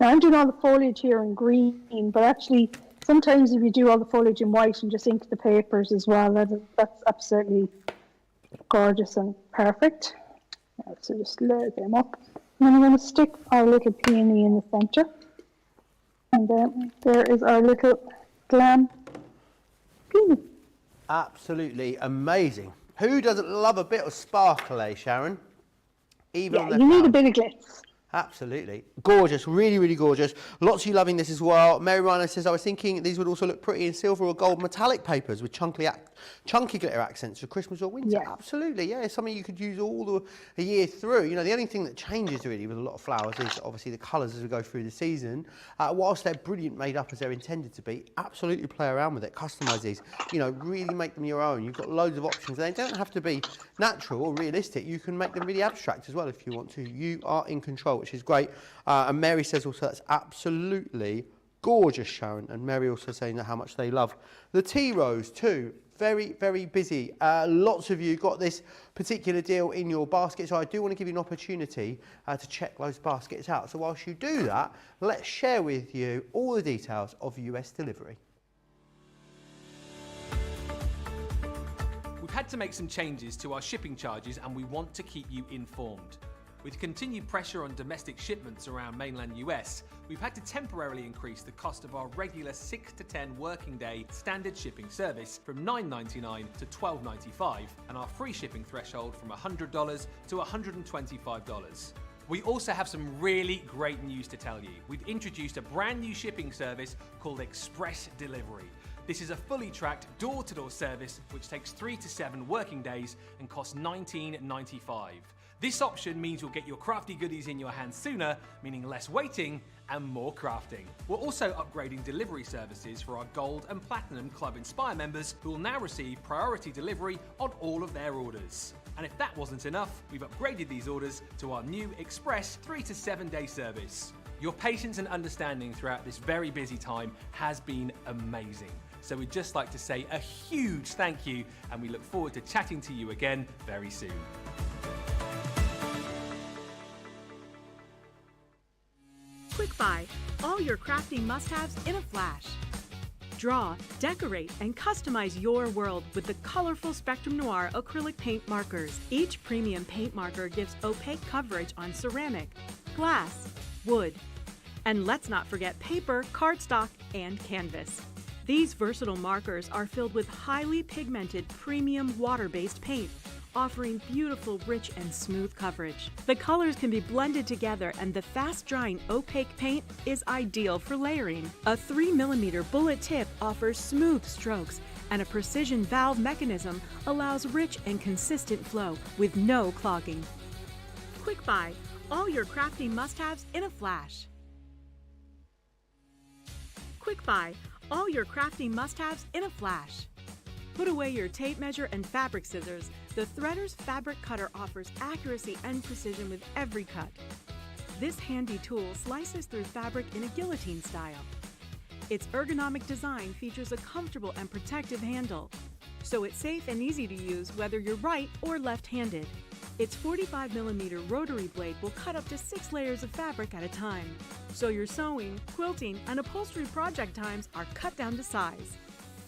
Now I'm doing all the foliage here in green, but actually sometimes if you do all the foliage in white and just ink the papers as well, that's absolutely gorgeous and perfect. Now, so just layer them up. And then I'm going to stick our little peony in the centre. And then there is our little glam peony. Absolutely amazing. Who doesn't love a bit of sparkle, eh, Sharon? Even on Yeah, the you need a flowers. bit of glitz. Absolutely. Gorgeous, really, really gorgeous. Lots of you loving this as well. Mary Rhino says, I was thinking these would also look pretty in silver or gold metallic papers with chunky glitter accents for Christmas or winter. Yeah. Absolutely, yeah. It's something you could use all the year through. You know, the only thing that changes really with a lot of flowers is obviously the colours as we go through the season. Whilst they're brilliant made up as they're intended to be, absolutely play around with it, customise these, you know, really make them your own. You've got loads of options. They don't have to be natural or realistic. You can make them really abstract as well if you want to. You are in control, which is great. And Mary says also that's absolutely gorgeous, Sharon. And Mary also saying that how much they love the tea rose too. Very, very busy. Lots of you got this particular deal in your basket, so I do want to give you an opportunity to check those baskets out. So whilst you do that, let's share with you all the details of US delivery. We've had to make some changes to our shipping charges and we want to keep you informed. With continued pressure on domestic shipments around mainland US, we've had to temporarily increase the cost of our regular 6 to 10 working day standard shipping service from $9.99 to $12.95 and our free shipping threshold from $100 to $125. We also have some really great news to tell you. We've introduced a brand new shipping service called Express Delivery. This is a fully tracked door-to-door service which takes 3 to 7 working days and costs $19.95. This option means you'll get your crafty goodies in your hands sooner, meaning less waiting and more crafting. We're also upgrading delivery services for our Gold and Platinum Club Inspire members who will now receive priority delivery on all of their orders. And if that wasn't enough, we've upgraded these orders to our new Express 3 to 7 day service. Your patience and understanding throughout this very busy time has been amazing. So we'd just like to say a huge thank you and we look forward to chatting to you again very soon. Quick Buy, all your crafting must-haves in a flash. Draw, decorate, and customize your world with the colorful Spectrum Noir acrylic paint markers. Each premium paint marker gives opaque coverage on ceramic, glass, wood, and let's not forget paper, cardstock, and canvas. These versatile markers are filled with highly pigmented premium water-based paint, offering beautiful, rich, and smooth coverage. The colors can be blended together, and the fast-drying opaque paint is ideal for layering. A 3mm bullet tip offers smooth strokes, and a precision valve mechanism allows rich and consistent flow with no clogging. Quick buy, all your crafting must-haves in a flash. Quick buy, all your crafting must-haves in a flash. Put away your tape measure and fabric scissors. The Threader's fabric cutter offers accuracy and precision with every cut. This handy tool slices through fabric in a guillotine style. Its ergonomic design features a comfortable and protective handle, so it's safe and easy to use whether you're right or left-handed. Its 45mm rotary blade will cut up to 6 layers of fabric at a time, so your sewing, quilting, and upholstery project times are cut down to size.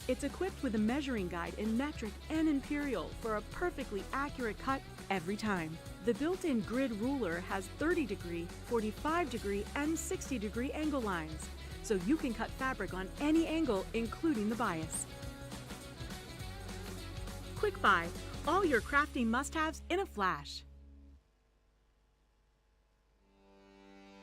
It's equipped with a measuring guide in metric and imperial for a perfectly accurate cut every time. The built-in grid ruler has 30°, 45°, and 60° angle lines, so you can cut fabric on any angle, including the bias. Quick buy, all your crafting must-haves in a flash.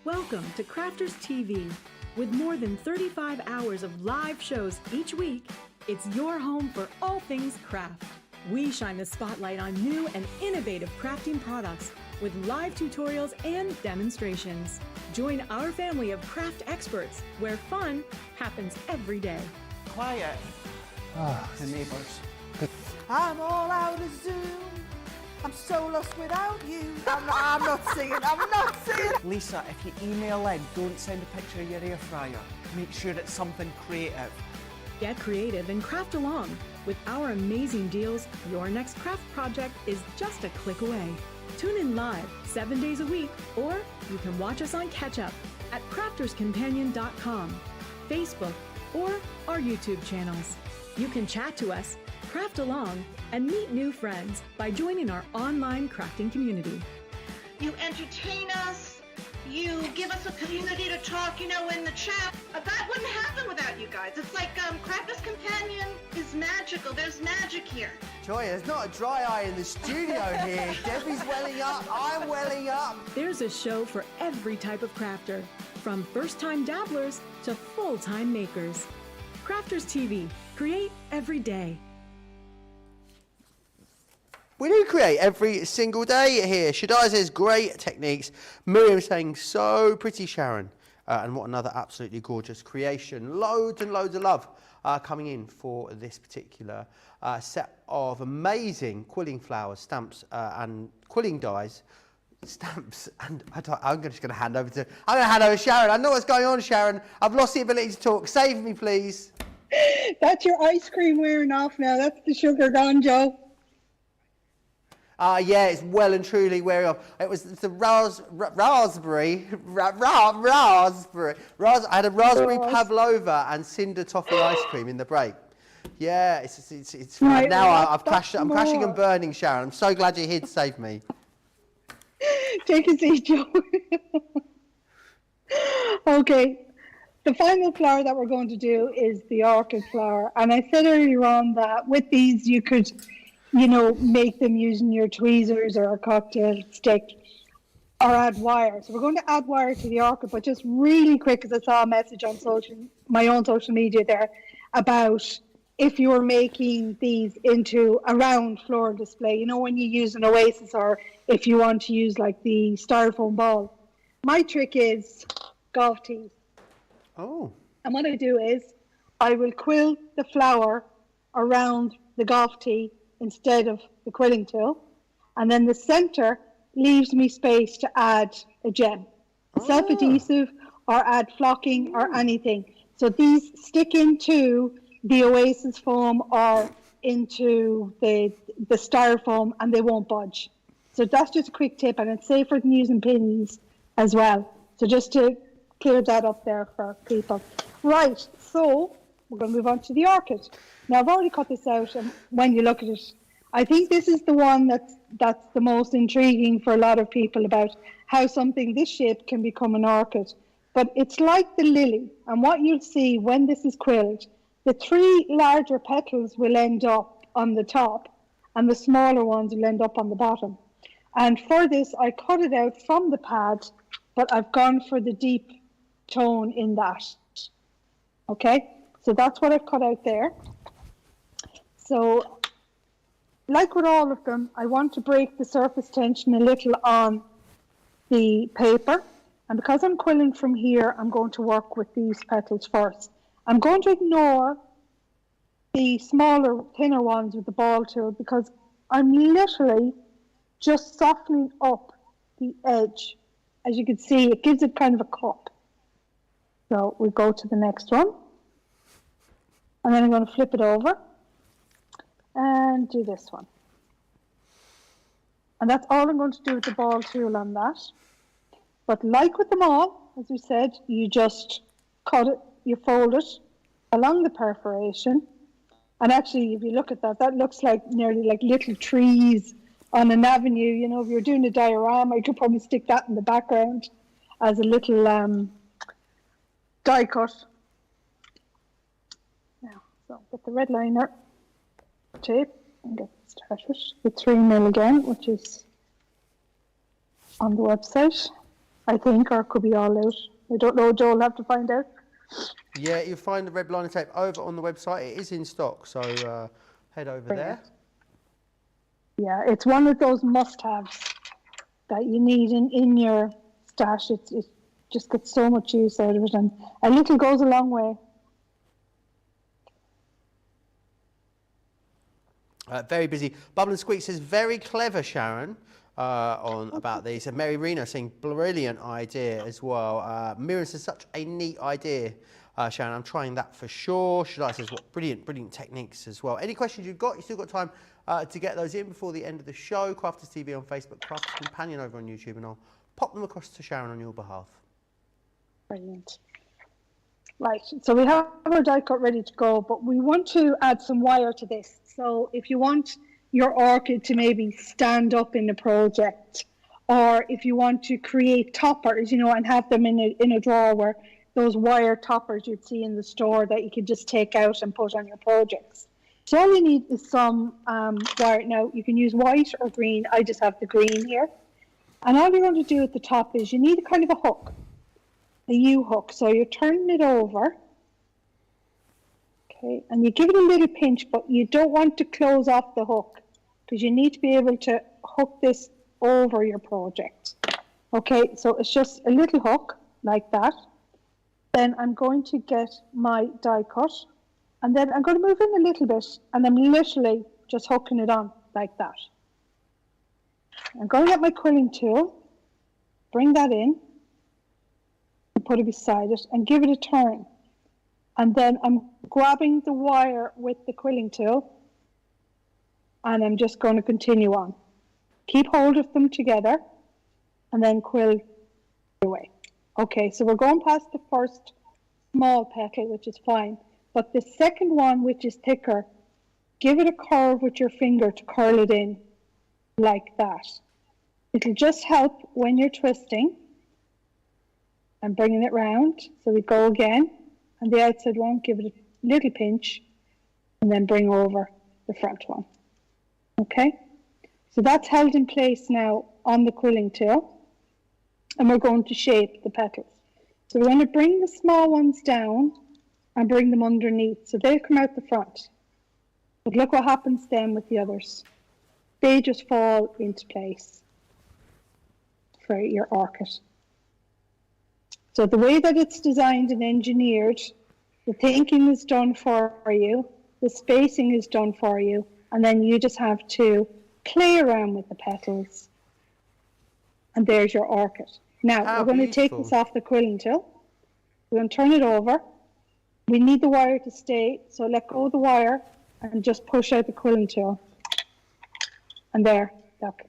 Welcome to Crafters TV. With more than 35 hours of live shows each week, it's your home for all things craft. We shine the spotlight on new and innovative crafting products with live tutorials and demonstrations. Join our family of craft experts where fun happens every day. Quiet. The neighbours. I'm all out of Zoom. I'm so lost without you. I'm not singing. Lisa, if you email in, don't send a picture of your air fryer. Make sure it's something creative. Get creative and craft along. With our amazing deals, your next craft project is just a click away. Tune in live 7 days a week, or you can watch us on Catch Up at crafterscompanion.com, Facebook, or our YouTube channels. You can chat to us, craft along, and meet new friends by joining our online crafting community. You entertain us. You give us a community to talk, in the chat. That wouldn't happen without you guys. It's like Crafters Companion is magical. There's magic here. Joy, there's not a dry eye in the studio here. Debbie's welling up, I'm welling up. There's a show for every type of crafter, from first-time dabblers to full-time makers. Crafters TV, create every day. We do create every single day here. Shaddai says, great techniques. Miriam saying, so pretty, Sharon. And what another absolutely gorgeous creation. Loads and loads of love coming in for this particular set of amazing quilling flowers, stamps and quilling dies. Stamps and I'm just going to hand over to Sharon. I know what's going on, Sharon. I've lost the ability to talk. Save me, please. That's your ice cream wearing off now. That's the sugar gone, Joe. Yeah, it's well and truly wearing off. It was the raspberry. I had a raspberry pavlova and cinder toffee ice cream in the break. Yeah, it's right, now. well, I'm crashing and burning, Sharon. I'm so glad you're here to save me. Take a seat, Joe. Okay, the final flower that we're going to do is the orchid flower, and I said earlier on that with these you could, make them using your tweezers or a cocktail stick or add wire. So we're going to add wire to the orchid, but just really quick, because I saw a message on my own social media there about if you were making these into a round floral display, when you use an oasis, or if you want to use like the styrofoam ball. My trick is golf tees. Oh. And what I do is I will quill the flower around the golf tee instead of the quilling tool, and then the center leaves me space to add a gem, self-adhesive, or add flocking or anything. So these stick into the oasis foam or into the styrofoam and they won't budge. So that's just a quick tip, and it's safer than using pins as well. So just to clear that up there for people. Right, so we're going to move on to the orchid. Now, I've already cut this out, and when you look at it, I think this is the one that's the most intriguing for a lot of people about how something this shape can become an orchid. But it's like the lily, and what you'll see when this is quilled, the 3 larger petals will end up on the top, and the smaller ones will end up on the bottom. And for this, I cut it out from the pad, but I've gone for the deep tone in that. Okay, so that's what I've cut out there. So, like with all of them, I want to break the surface tension a little on the paper. And because I'm quilling from here, I'm going to work with these petals first. I'm going to ignore the smaller, thinner ones with the ball tool because I'm literally just softening up the edge. As you can see, it gives it kind of a cup. So we go to the next one. And then I'm going to flip it over and do this one. And that's all I'm going to do with the ball tool on that. But like with them all, as we said, you just cut it, you fold it along the perforation. And actually, if you look at that, that looks like nearly like little trees on an avenue. You know, if you're doing a diorama, you could probably stick that in the background as a little die cut. Now, so get the red liner tape and get started with 3mm again, which is on the website, I think, or it could be all out. I don't know, Joe will have to find out. Yeah, you'll find the red liner tape over on the website. It is in stock, so head over there. Yeah, it's one of those must-haves that you need in your stash. It just gets so much use out of it, and a little goes a long way. Very busy. Bubble and Squeak says, very clever, Sharon, about these. And Mary Reno saying, brilliant idea as well. Miriam says, such a neat idea, Sharon. I'm trying that for sure. Shadai says, what brilliant techniques as well. Any questions you've got, you've still got time to get those in before the end of the show. Crafters TV on Facebook, Crafters Companion over on YouTube, and I'll pop them across to Sharon on your behalf. Brilliant. Right, so we have our die cut ready to go, but we want to add some wire to this. So if you want your orchid to maybe stand up in the project, or if you want to create toppers, you know, and have them in a drawer where those wire toppers you'd see in the store that you could just take out and put on your projects. So all you need is some wire. Now, you can use white or green. I just have the green here. And all you're going to do at the top is you need a kind of a hook, a U-hook. So you're turning it over. Okay, and you give it a little pinch, but you don't want to close off the hook because you need to be able to hook this over your project. Okay, so it's just a little hook like that. Then I'm going to get my die cut, and then I'm going to move in a little bit, and I'm literally just hooking it on like that. I'm going to get my quilling tool, bring that in, and put it beside it, and give it a turn. And then I'm grabbing the wire with the quilling tool, and I'm just going to continue on. Keep hold of them together, and then quill away. Okay, so we're going past the first small petal, which is fine. But the second one, which is thicker, give it a curve with your finger to curl it in like that. It'll just help when you're twisting and bringing it round. So we go again, and the outside one, give it a little pinch, and then bring over the front one. Okay, so that's held in place now on the quilling tool. And we're going to shape the petals. So we're going to bring the small ones down and bring them underneath. So they'll come out the front. But look what happens then with the others. They just fall into place for your orchid. So the way that it's designed and engineered, the thinking is done for you, the spacing is done for you, and then you just have to play around with the petals. And there's your orchid. Now, we're going to take this off the quilling tool. We're going to turn it over. We need the wire to stay, so let go of the wire and just push out the quilling tool. And there, look.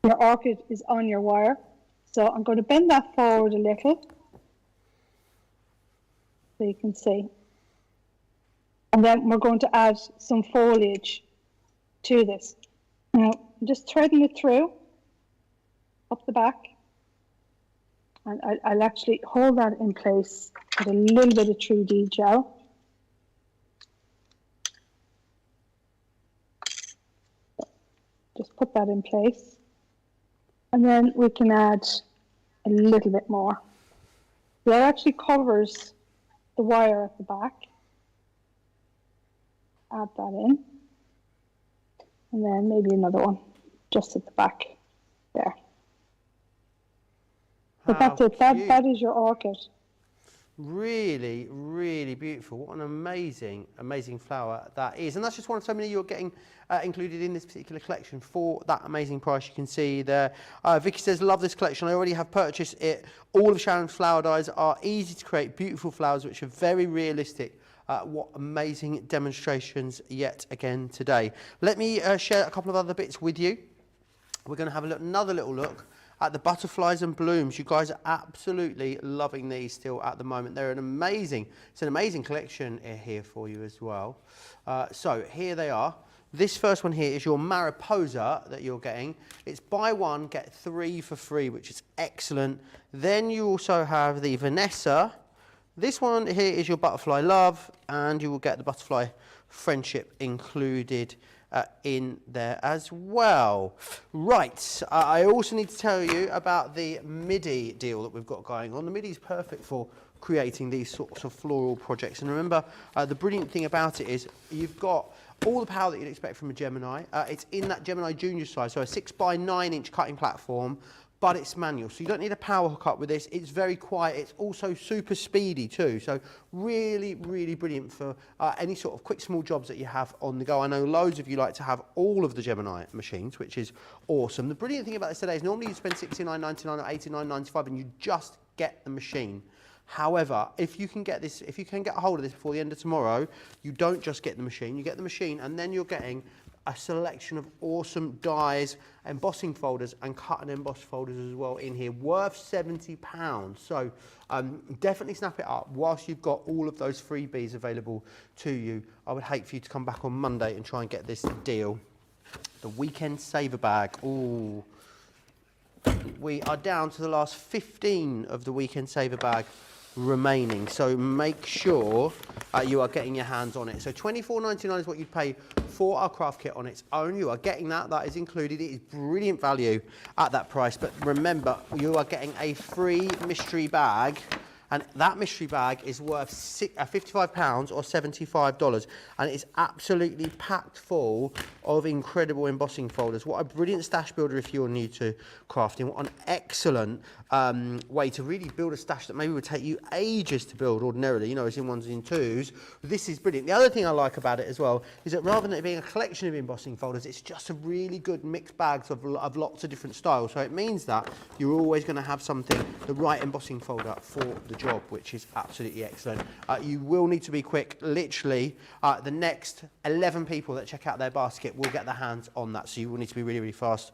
Your orchid is on your wire. So I'm going to bend that forward a little so you can see. And then we're going to add some foliage to this. Now, I'm just threading it through, up the back. And I'll actually hold that in place with a little bit of 3D gel. Just put that in place. And then we can add a little bit more. That actually covers the wire at the back. Add that in. And then maybe another one just at the back there. But that's it. That is your orchid. Really, really beautiful. What an amazing, amazing flower that is. And that's just one of so many you're getting included in this particular collection for that amazing price you can see there. Vicky says, love this collection. I already have purchased it. All of Sharon's flower dyes are easy to create, beautiful flowers which are very realistic. What amazing demonstrations yet again today. Let me share a couple of other bits with you. We're going to have another little look at the butterflies and blooms. You guys are absolutely loving these still at the moment. They're it's an amazing collection here for you as well. So here they are. This first one here is your Mariposa that you're getting. It's buy one, get 3 for free, which is excellent. Then you also have the Vanessa. This one here is your Butterfly Love, and you will get the Butterfly Friendship included in there as well. Right, I also need to tell you about the MIDI deal that we've got going on. The MIDI is perfect for creating these sorts of floral projects. And remember, the brilliant thing about it is you've got all the power that you'd expect from a Gemini. It's in that Gemini Junior size, so a 6x9 inch cutting platform, but it's manual, so you don't need a power hookup with this. It's very quiet. It's also super speedy too, so really, really brilliant for any sort of quick, small jobs that you have on the go. I know loads of you like to have all of the Gemini machines, which is awesome. The brilliant thing about this today is normally you spend $69.99 or $89.95 and you just get the machine. However, if you can get a hold of this before the end of tomorrow, you don't just get the machine, you get the machine and then you're getting a selection of awesome dies, embossing folders and cut and emboss folders as well in here, worth £70. So definitely snap it up whilst you've got all of those freebies available to you. I would hate for you to come back on Monday and try and get this deal. The Weekend Saver Bag. Ooh. We are down to the last 15 of the Weekend Saver Bag remaining, so make sure you are getting your hands on it. So $24.99 is what you'd pay for our craft kit on its own. You are getting that is included. It is brilliant value at that price, but remember, you are getting a free mystery bag, and that mystery bag is worth £55 or $75, and it is absolutely packed full of incredible embossing folders. What a brilliant stash builder if you're new to crafting. What an excellent way to really build a stash that maybe would take you ages to build ordinarily, you know, as in ones and twos. This is brilliant. The other thing I like about it as well is that rather than it being a collection of embossing folders, it's just a really good mixed bags of lots of different styles. So it means that you're always going to have something, the right embossing folder for the job, which is absolutely excellent. You will need to be quick. Literally, the next 11 people that check out their basket will get their hands on that, so you will need to be really, really fast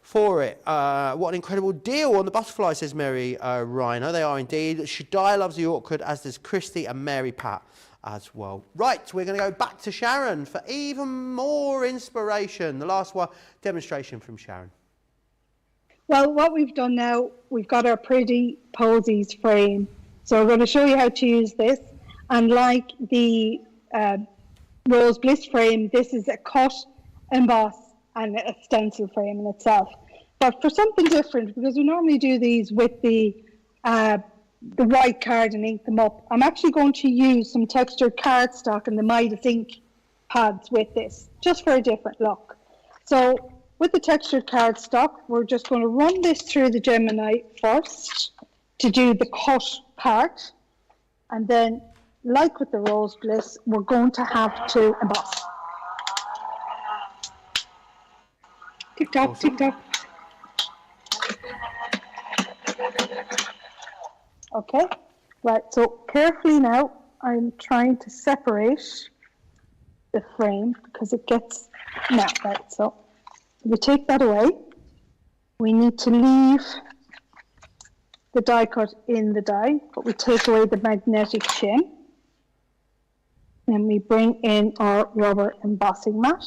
for it. What an incredible deal on the butterfly, says Mary Rhino. They are indeed. Shaddai loves the Orchid, as does Christy and Mary Pat as well. Right, we're going to go back to Sharon for even more inspiration. The last one, demonstration from Sharon. Well, what we've done now, we've got our pretty posies frame. So we're going to show you how to use this. And like the Rose Bliss frame, this is a cut, emboss, and a stencil frame in itself. But for something different, because we normally do these with the white card and ink them up, I'm actually going to use some textured cardstock and the Midas ink pads with this, just for a different look. So with the textured cardstock, we're just going to run this through the Gemini first to do the cut part. And then, like with the Rose Bliss, we're going to have to emboss. Tick tock, awesome. Tick tock. Okay, right, so carefully now, I'm trying to separate the frame because it gets, no, right, so we take that away. We need to leave the die cut in the die, but we take away the magnetic shim. Then we bring in our rubber embossing mat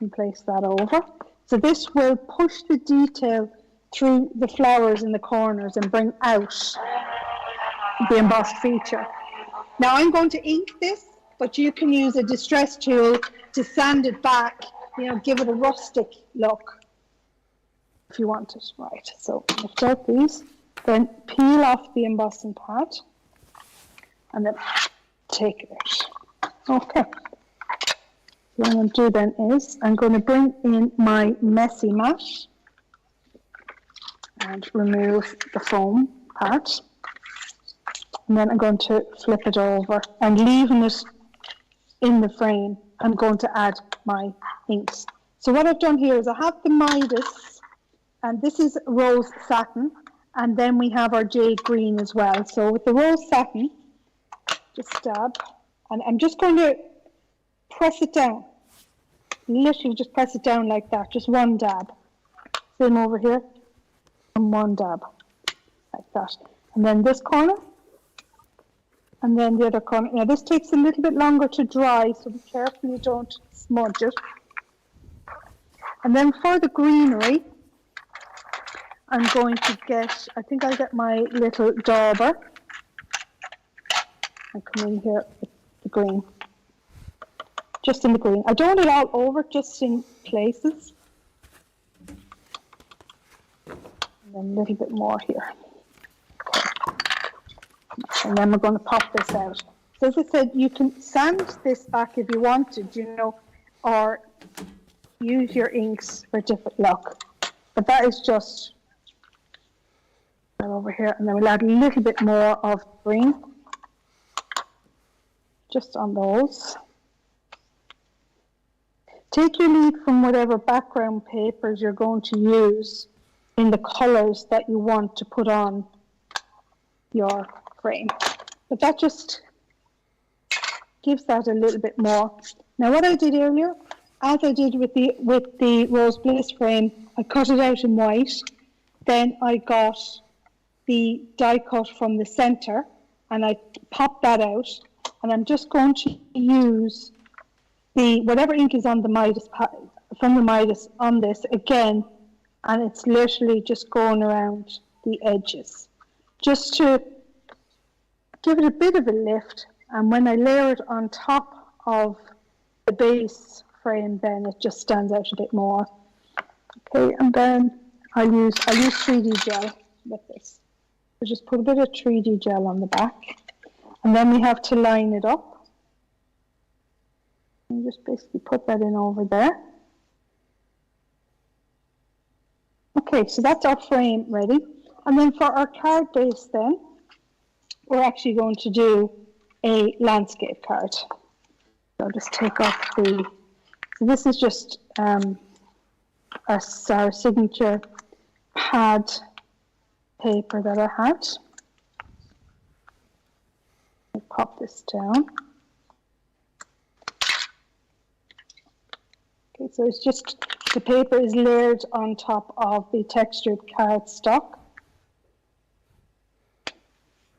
and place that over. So this will push the detail through the flowers in the corners and bring out the embossed feature. Now I'm going to ink this, but you can use a distress tool to sand it back, you know, give it a rustic look if you want it. Right, so lift out these, then peel off the embossing pad and then take it out. Okay. What I'm going to do then is I'm going to bring in my messy mat and remove the foam part. And then I'm going to flip it over and leaving it in the frame, I'm going to add my inks. So what I've done here is I have the Midas, and this is rose satin, and then we have our jade green as well. So with the rose satin, just dab, and I'm just going to press it down. Literally just press it down like that, just one dab. Same over here, and one dab, like that. And then this corner, and then the other corner. Now this takes a little bit longer to dry, so be careful you don't smudge it. And then for the greenery, I'm going to get, I think I'll get my little dauber and come in here with the green. Just in the green. I don't want it all over, just in places. And then a little bit more here. And then we're going to pop this out. So as I said, you can sand this back if you wanted, you know, or use your inks for a different look. But that is just over here. And then we'll add a little bit more of green. Just on those. Take your lead from whatever background papers you're going to use in the colours that you want to put on your frame. But that just gives that a little bit more. Now what I did earlier, as I did with the Rose Bliss frame, I cut it out in white. Then I got the die cut from the centre and I popped that out. And I'm just going to use the whatever ink is on the Midas from the Midas on this again, and it's literally just going around the edges, just to give it a bit of a lift. And when I layer it on top of the base frame, then it just stands out a bit more. Okay, and then I'll use 3D gel with this. So just put a bit of 3D gel on the back, and then we have to line it up. And just basically put that in over there. Okay, so that's our frame ready. And then for our card base then, we're actually going to do a landscape card. So I'll just take off so this is just our signature pad paper that I had. I'll pop this down. Okay, so it's just, the paper is layered on top of the textured cardstock.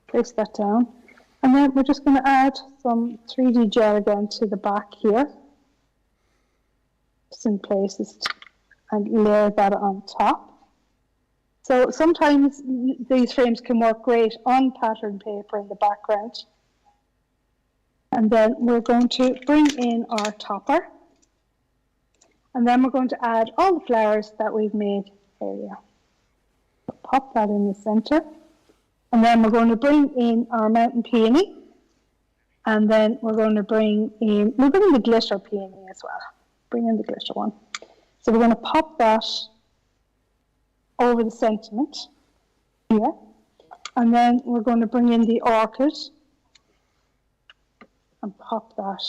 Place that down. And then we're just going to add some 3D gel again to the back here. Just in places, and layer that on top. So sometimes these frames can work great on pattern paper in the background. And then we're going to bring in our topper. And then we're going to add all the flowers that we've made earlier. So pop that in the center. And then we're going to bring in our mountain peony. And then we're going to bring in the glitter peony as well. Bring in the glitter one. So we're going to pop that over the sentiment here. And then we're going to bring in the orchid and pop that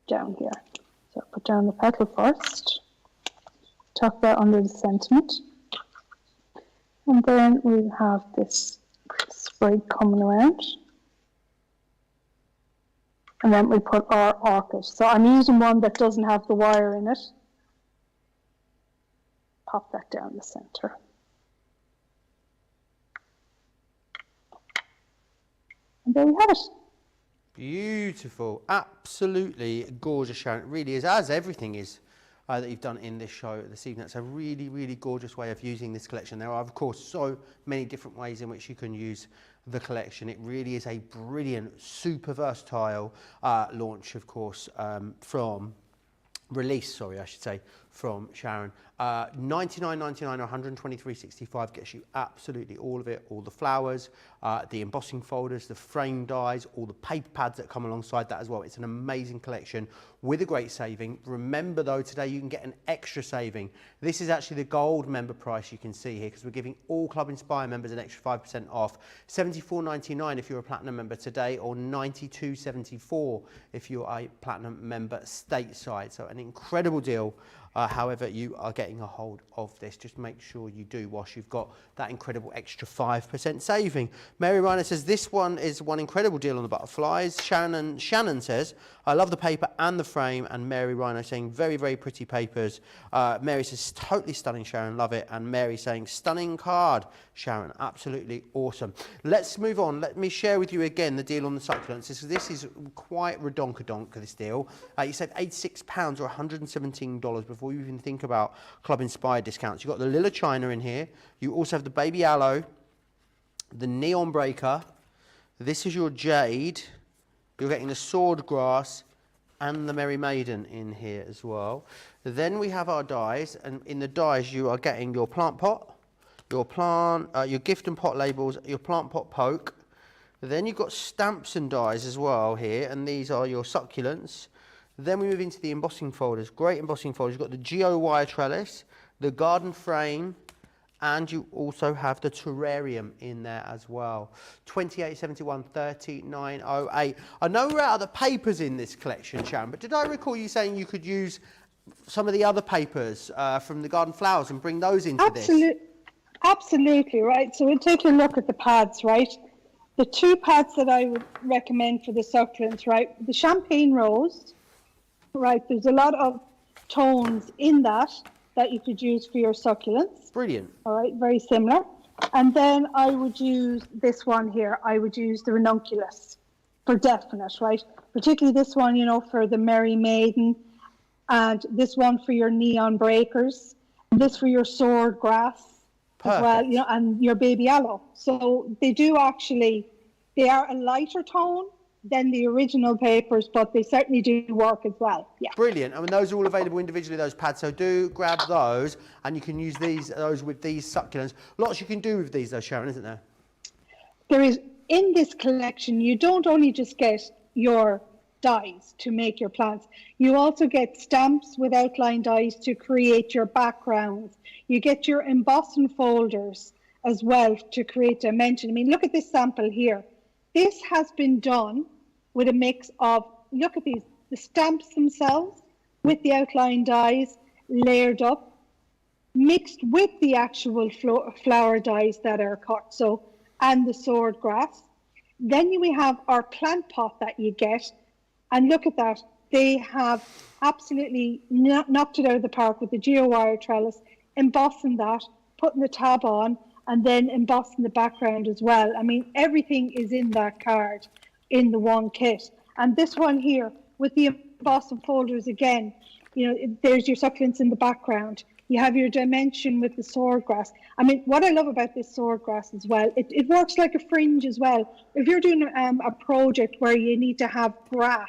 down here. So put down the petal first, tuck that under the sentiment, and then we have this sprig coming around, and then we put our orchid. So I'm using one that doesn't have the wire in it. Pop that down the center. And there we have it. Beautiful. Absolutely gorgeous, Sharon. It really is, as everything is that you've done in this show this evening. It's a really, really gorgeous way of using this collection. There are, of course, so many different ways in which you can use the collection. It really is a brilliant, super versatile launch, of course, release, I should say, from Sharon. $99.99 or $123.65 gets you absolutely all of it, all the flowers, the embossing folders, the frame dies, all the paper pads that come alongside that as well. It's an amazing collection with a great saving. Remember though, today you can get an extra saving. This is actually the gold member price you can see here, because we're giving all Club Inspire members an extra 5% off. $74.99 if you're a platinum member today, or $92.74 if you're a platinum member stateside. So an incredible deal. However you are getting a hold of this, just make sure you do whilst you've got that incredible extra 5% saving. Mary Ryan says this one is one incredible deal on the butterflies. Shannon says I love the paper and the frame, and Mary Ryan saying very, very pretty papers. Mary says totally stunning, Sharon, love it. And Mary saying stunning card, Sharon, absolutely awesome. Let's move on. Let me share with you again the deal on the succulents. This is quite redonkadonk, this deal. You save £86 or $117 before you even think about Club Inspired discounts. You've got the Lilla China in here. You also have the Baby Aloe, the Neon Breaker. This is your Jade. You're getting the Sword Grass and the Merry Maiden in here as well. Then we have our dies, and in the dies you are getting your plant pot, your gift and pot labels, your plant pot poke. Then you've got stamps and dies as well here, and these are your succulents. Then we move into the embossing folders. Great embossing folders. You've got the Geo Wire Trellis, the Garden Frame, and you also have the terrarium in there as well. $28.71, $39.08. I know we're out of the papers in this collection, Sharon, but did I recall you saying you could use some of the other papers from the garden flowers and bring those into this? Absolutely, right. So we'll take a look at the pads, right? The two pads that I would recommend for the succulents, right? The Champagne Rose, right? There's a lot of tones in that you could use for your succulents. Brilliant. All right, very similar. And then I would use this one here. I would use the ranunculus for definite, right? Particularly this one, for the Merry Maiden, and this one for your Neon Breakers, and this for your Sword Grass. Perfect. As well, and your Baby Aloe. So they are a lighter tone than the original papers, but they certainly do work as well. Yeah. Brilliant. I mean, those are all available individually, those pads, so do grab those, and you can use those with these succulents. Lots you can do with these though, Sharon, isn't there? There is, in this collection, you don't only just get your dies to make your plants, you also get stamps with outline dies to create your backgrounds. You get your embossing folders as well to create dimension. I mean, look at this sample here. This has been done with a mix of, look at these, the stamps themselves with the outline dies layered up, mixed with the actual flower dies that are cut, and the sword grass. Then we have our plant pot that you get, and look at that. They have absolutely knocked it out of the park with the Geo Wire Trellis, embossing that, putting the tab on, and then embossing the background as well. I mean, everything is in that card in the one kit. And this one here with the embossing folders again, there's your succulents in the background. You have your dimension with the sword grass. I mean, what I love about this sword grass as well, it works like a fringe as well. If you're doing a project where you need to have grass,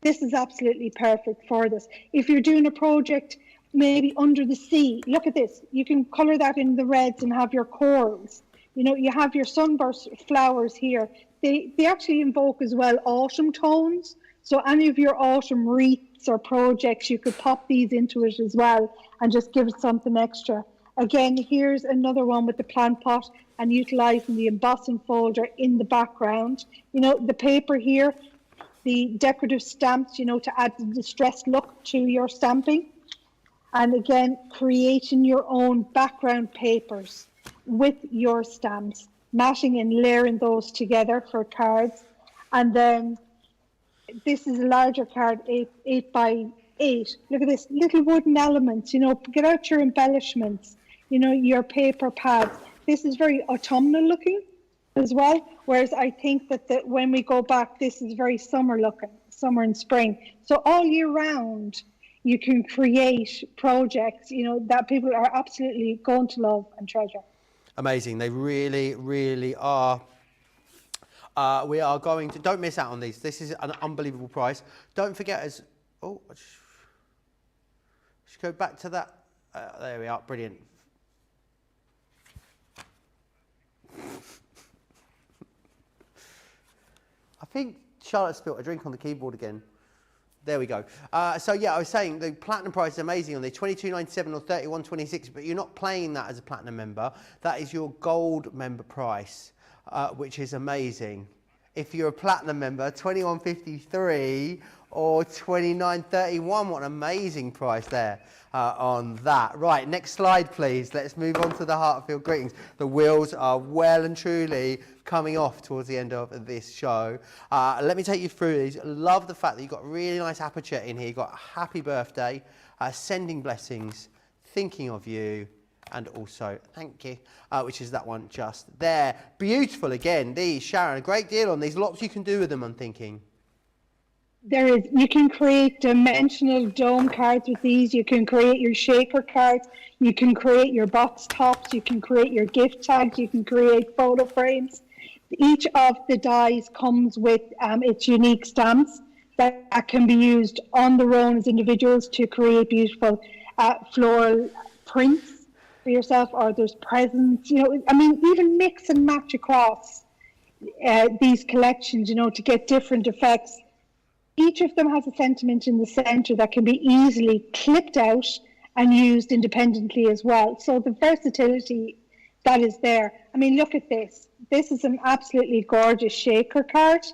this is absolutely perfect for this. If you're doing a project maybe under the sea, look at this. You can colour that in the reds and have your corals. You have your sunburst flowers here. They actually invoke as well autumn tones. So any of your autumn wreaths or projects, you could pop these into it as well and just give it something extra. Again, here's another one with the plant pot and utilising the embossing folder in the background. The paper here, the decorative stamps, to add the distressed look to your stamping. And again, creating your own background papers with your stamps, matching and layering those together for cards. And then this is a larger card, 8 by 8. Look at this, little wooden elements, get out your embellishments, your paper pads. This is very autumnal looking as well. Whereas I think that when we go back, this is very summer looking, summer and spring. So all year round, you can create projects, you know, that people are absolutely going to love and treasure. Amazing. They really, really are. We are going to, don't miss out on these. This is an unbelievable price. Don't forget just go back to that. There we are. Brilliant. I think Charlotte spilt a drink on the keyboard again. There we go. So yeah, I was saying the platinum price is amazing on the $22.97 or $31.26, but you're not playing that as a platinum member. That is your gold member price, which is amazing. If you're a platinum member, $21.53 or $29.31. What an amazing price there on that. Right, next slide, please. Let's move on to the Heartfelt greetings. The wheels are well and truly coming off towards the end of this show. Let me take you through these. Love the fact that you've got a really nice aperture in here. You've got happy birthday, sending blessings, thinking of you, and also thank you, which is that one just there. Beautiful again, these, Sharon, a great deal on these. Lots you can do with them, I'm thinking. There is, you can create dimensional dome cards with these. You can create your shaker cards. You can create your box tops. You can create your gift tags. You can create photo frames. Each of the dies comes with its unique stamps that can be used on their own as individuals to create beautiful floral prints for yourself, or there's presents, you know, I mean, even mix and match across these collections, you know, to get different effects. Each of them has a sentiment in the center that can be easily clipped out and used independently as well. So the versatility that is there. I mean, look at this. This is an absolutely gorgeous shaker card.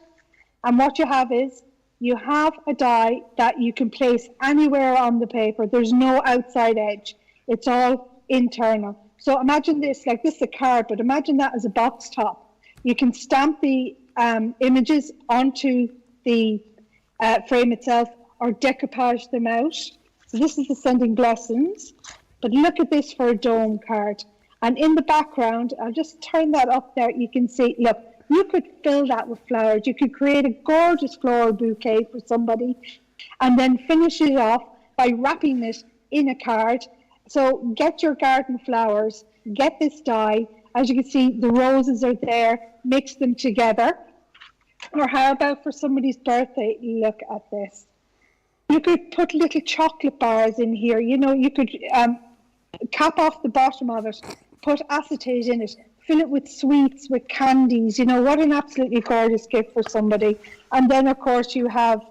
And what you have is, you have a die that you can place anywhere on the paper. There's no outside edge. It's all internal. So imagine this, like this is a card, but imagine that as a box top. You can stamp the images onto the frame itself or decoupage them out. So this is the sending blessings. But look at this for a dome card. And in the background, I'll just turn that up there. You can see, look, you could fill that with flowers. You could create a gorgeous floral bouquet for somebody and then finish it off by wrapping it in a card. So get your garden flowers, get this die. As you can see, the roses are there, mix them together. Or how about for somebody's birthday? Look at this. You could put little chocolate bars in here. You know, you could cap off the bottom of it, put acetate in it, fill it with sweets, with candies. You know, what an absolutely gorgeous gift for somebody. And then, of course, you have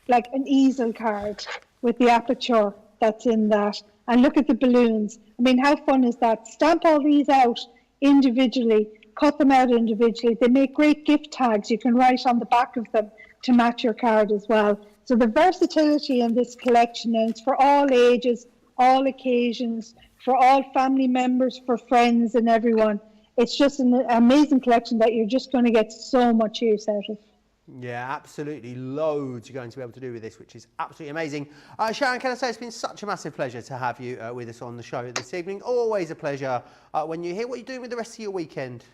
like an easel card with the aperture that's in that. And look at the balloons. I mean, how fun is that? Stamp all these out individually, cut them out individually. They make great gift tags. You can write on the back of them to match your card as well. So the versatility in this collection, and it's for all ages, all occasions, for all family members, for friends and everyone. It's just an amazing collection that you're just going to get so much use out of. Yeah, absolutely. Loads you're going to be able to do with this, which is absolutely amazing. Sharon, can I say it's been such a massive pleasure to have you with us on the show this evening. Always a pleasure when you're here. What are you doing with the rest of your weekend?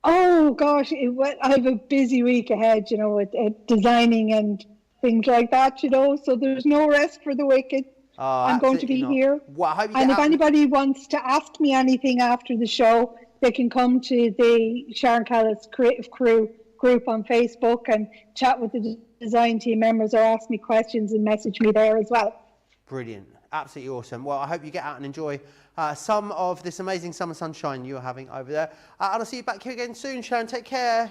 Oh, gosh, I have a busy week ahead, you know, with designing and things like that, you know, so there's no rest for the wicked. I'm going to be here. Well, I hope you and get if anybody wants to ask me anything after the show, they can come to the Sharon Callis Creative Crew group on Facebook and chat with the design team members, or ask me questions and message me there as well. Brilliant. Absolutely awesome. Well, I hope you get out and enjoy some of this amazing summer sunshine you're having over there. And I'll see you back here again soon, Sharon. Take care.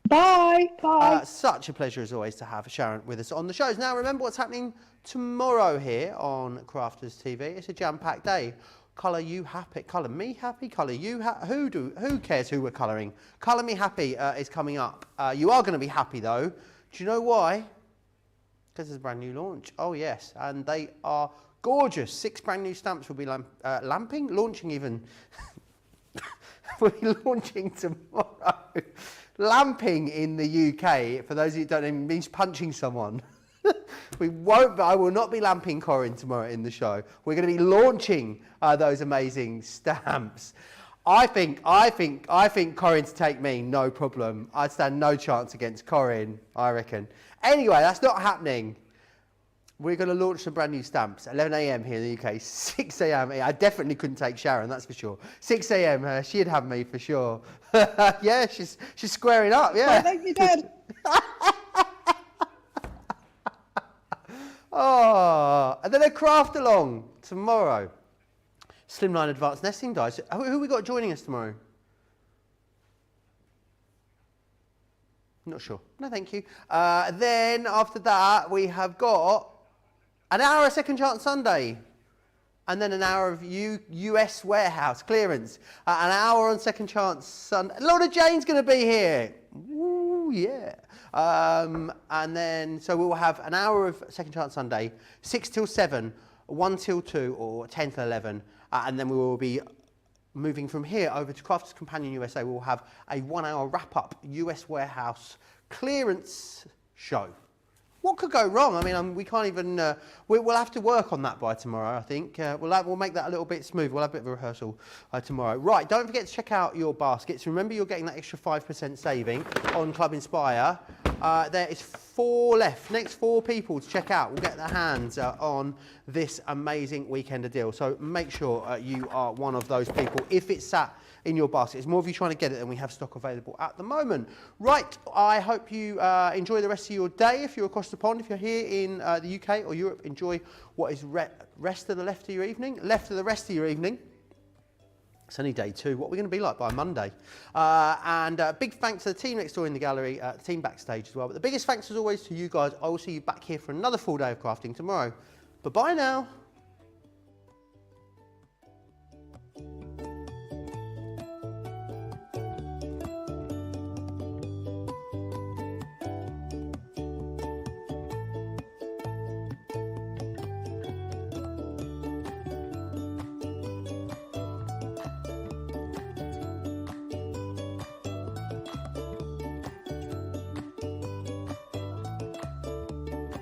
Bye. Bye. Such a pleasure as always to have Sharon with us on the shows. Now, remember what's happening tomorrow here on Crafters TV. It's a jam-packed day. Colour you happy, colour me happy, colour you happy. Who cares who we're colouring? Colour me happy is coming up. You are going to be happy though. Do you know why? Because there's a brand new launch. Oh yes, and they are gorgeous. 6 brand new stamps will be launching even. We'll be launching tomorrow. Lamping in the UK, for those of you who don't know, means punching someone. I will not be lamping Corin tomorrow in the show. We're going to be launching those amazing stamps. I think Corin to take me, no problem. I'd stand no chance against Corin, I reckon. Anyway, that's not happening. We're going to launch some brand new stamps. 11 a.m. here in the UK, 6 a.m. I definitely couldn't take Sharon, that's for sure. 6 a.m. She'd have me for sure. Yeah, she's squaring up. Yeah. Like me, Dad. Oh, and then a craft along tomorrow. Slimline Advanced Nesting Dies. Who we got joining us tomorrow? Not sure. No, thank you. Then after that, we have got an hour of Second Chance Sunday. And then an hour of US warehouse clearance. An hour on Second Chance Sunday. Laura Jane's going to be here. Ooh, yeah. And then, so we will have an hour of Second Chance Sunday, 6 till 7, 1 till 2, or 10 till 11. And then we will be moving from here over to Crafters Companion USA. We will have a 1 hour wrap-up US warehouse clearance show. What could go wrong? I mean, we can't even, we'll have to work on that by tomorrow, I think. We'll make that a little bit smooth. We'll have a bit of a rehearsal tomorrow. Right, don't forget to check out your baskets. Remember, you're getting that extra 5% saving on Club Inspire. There is 4 left. Next 4 people to check out will get their hands on this amazing weekender deal. So make sure you are one of those people. If it's sat in your basket, it's more of you trying to get it than we have stock available at the moment. Right, I hope you enjoy the rest of your day. If you're across the pond, if you're here in the UK or Europe, enjoy what is rest of the left of your evening. Left of the rest of your evening. It's only day 2. What are we going to be like by Monday? And big thanks to the team next door in the gallery, the team backstage as well. But the biggest thanks as always to you guys. I will see you back here for another full day of crafting tomorrow. But bye now.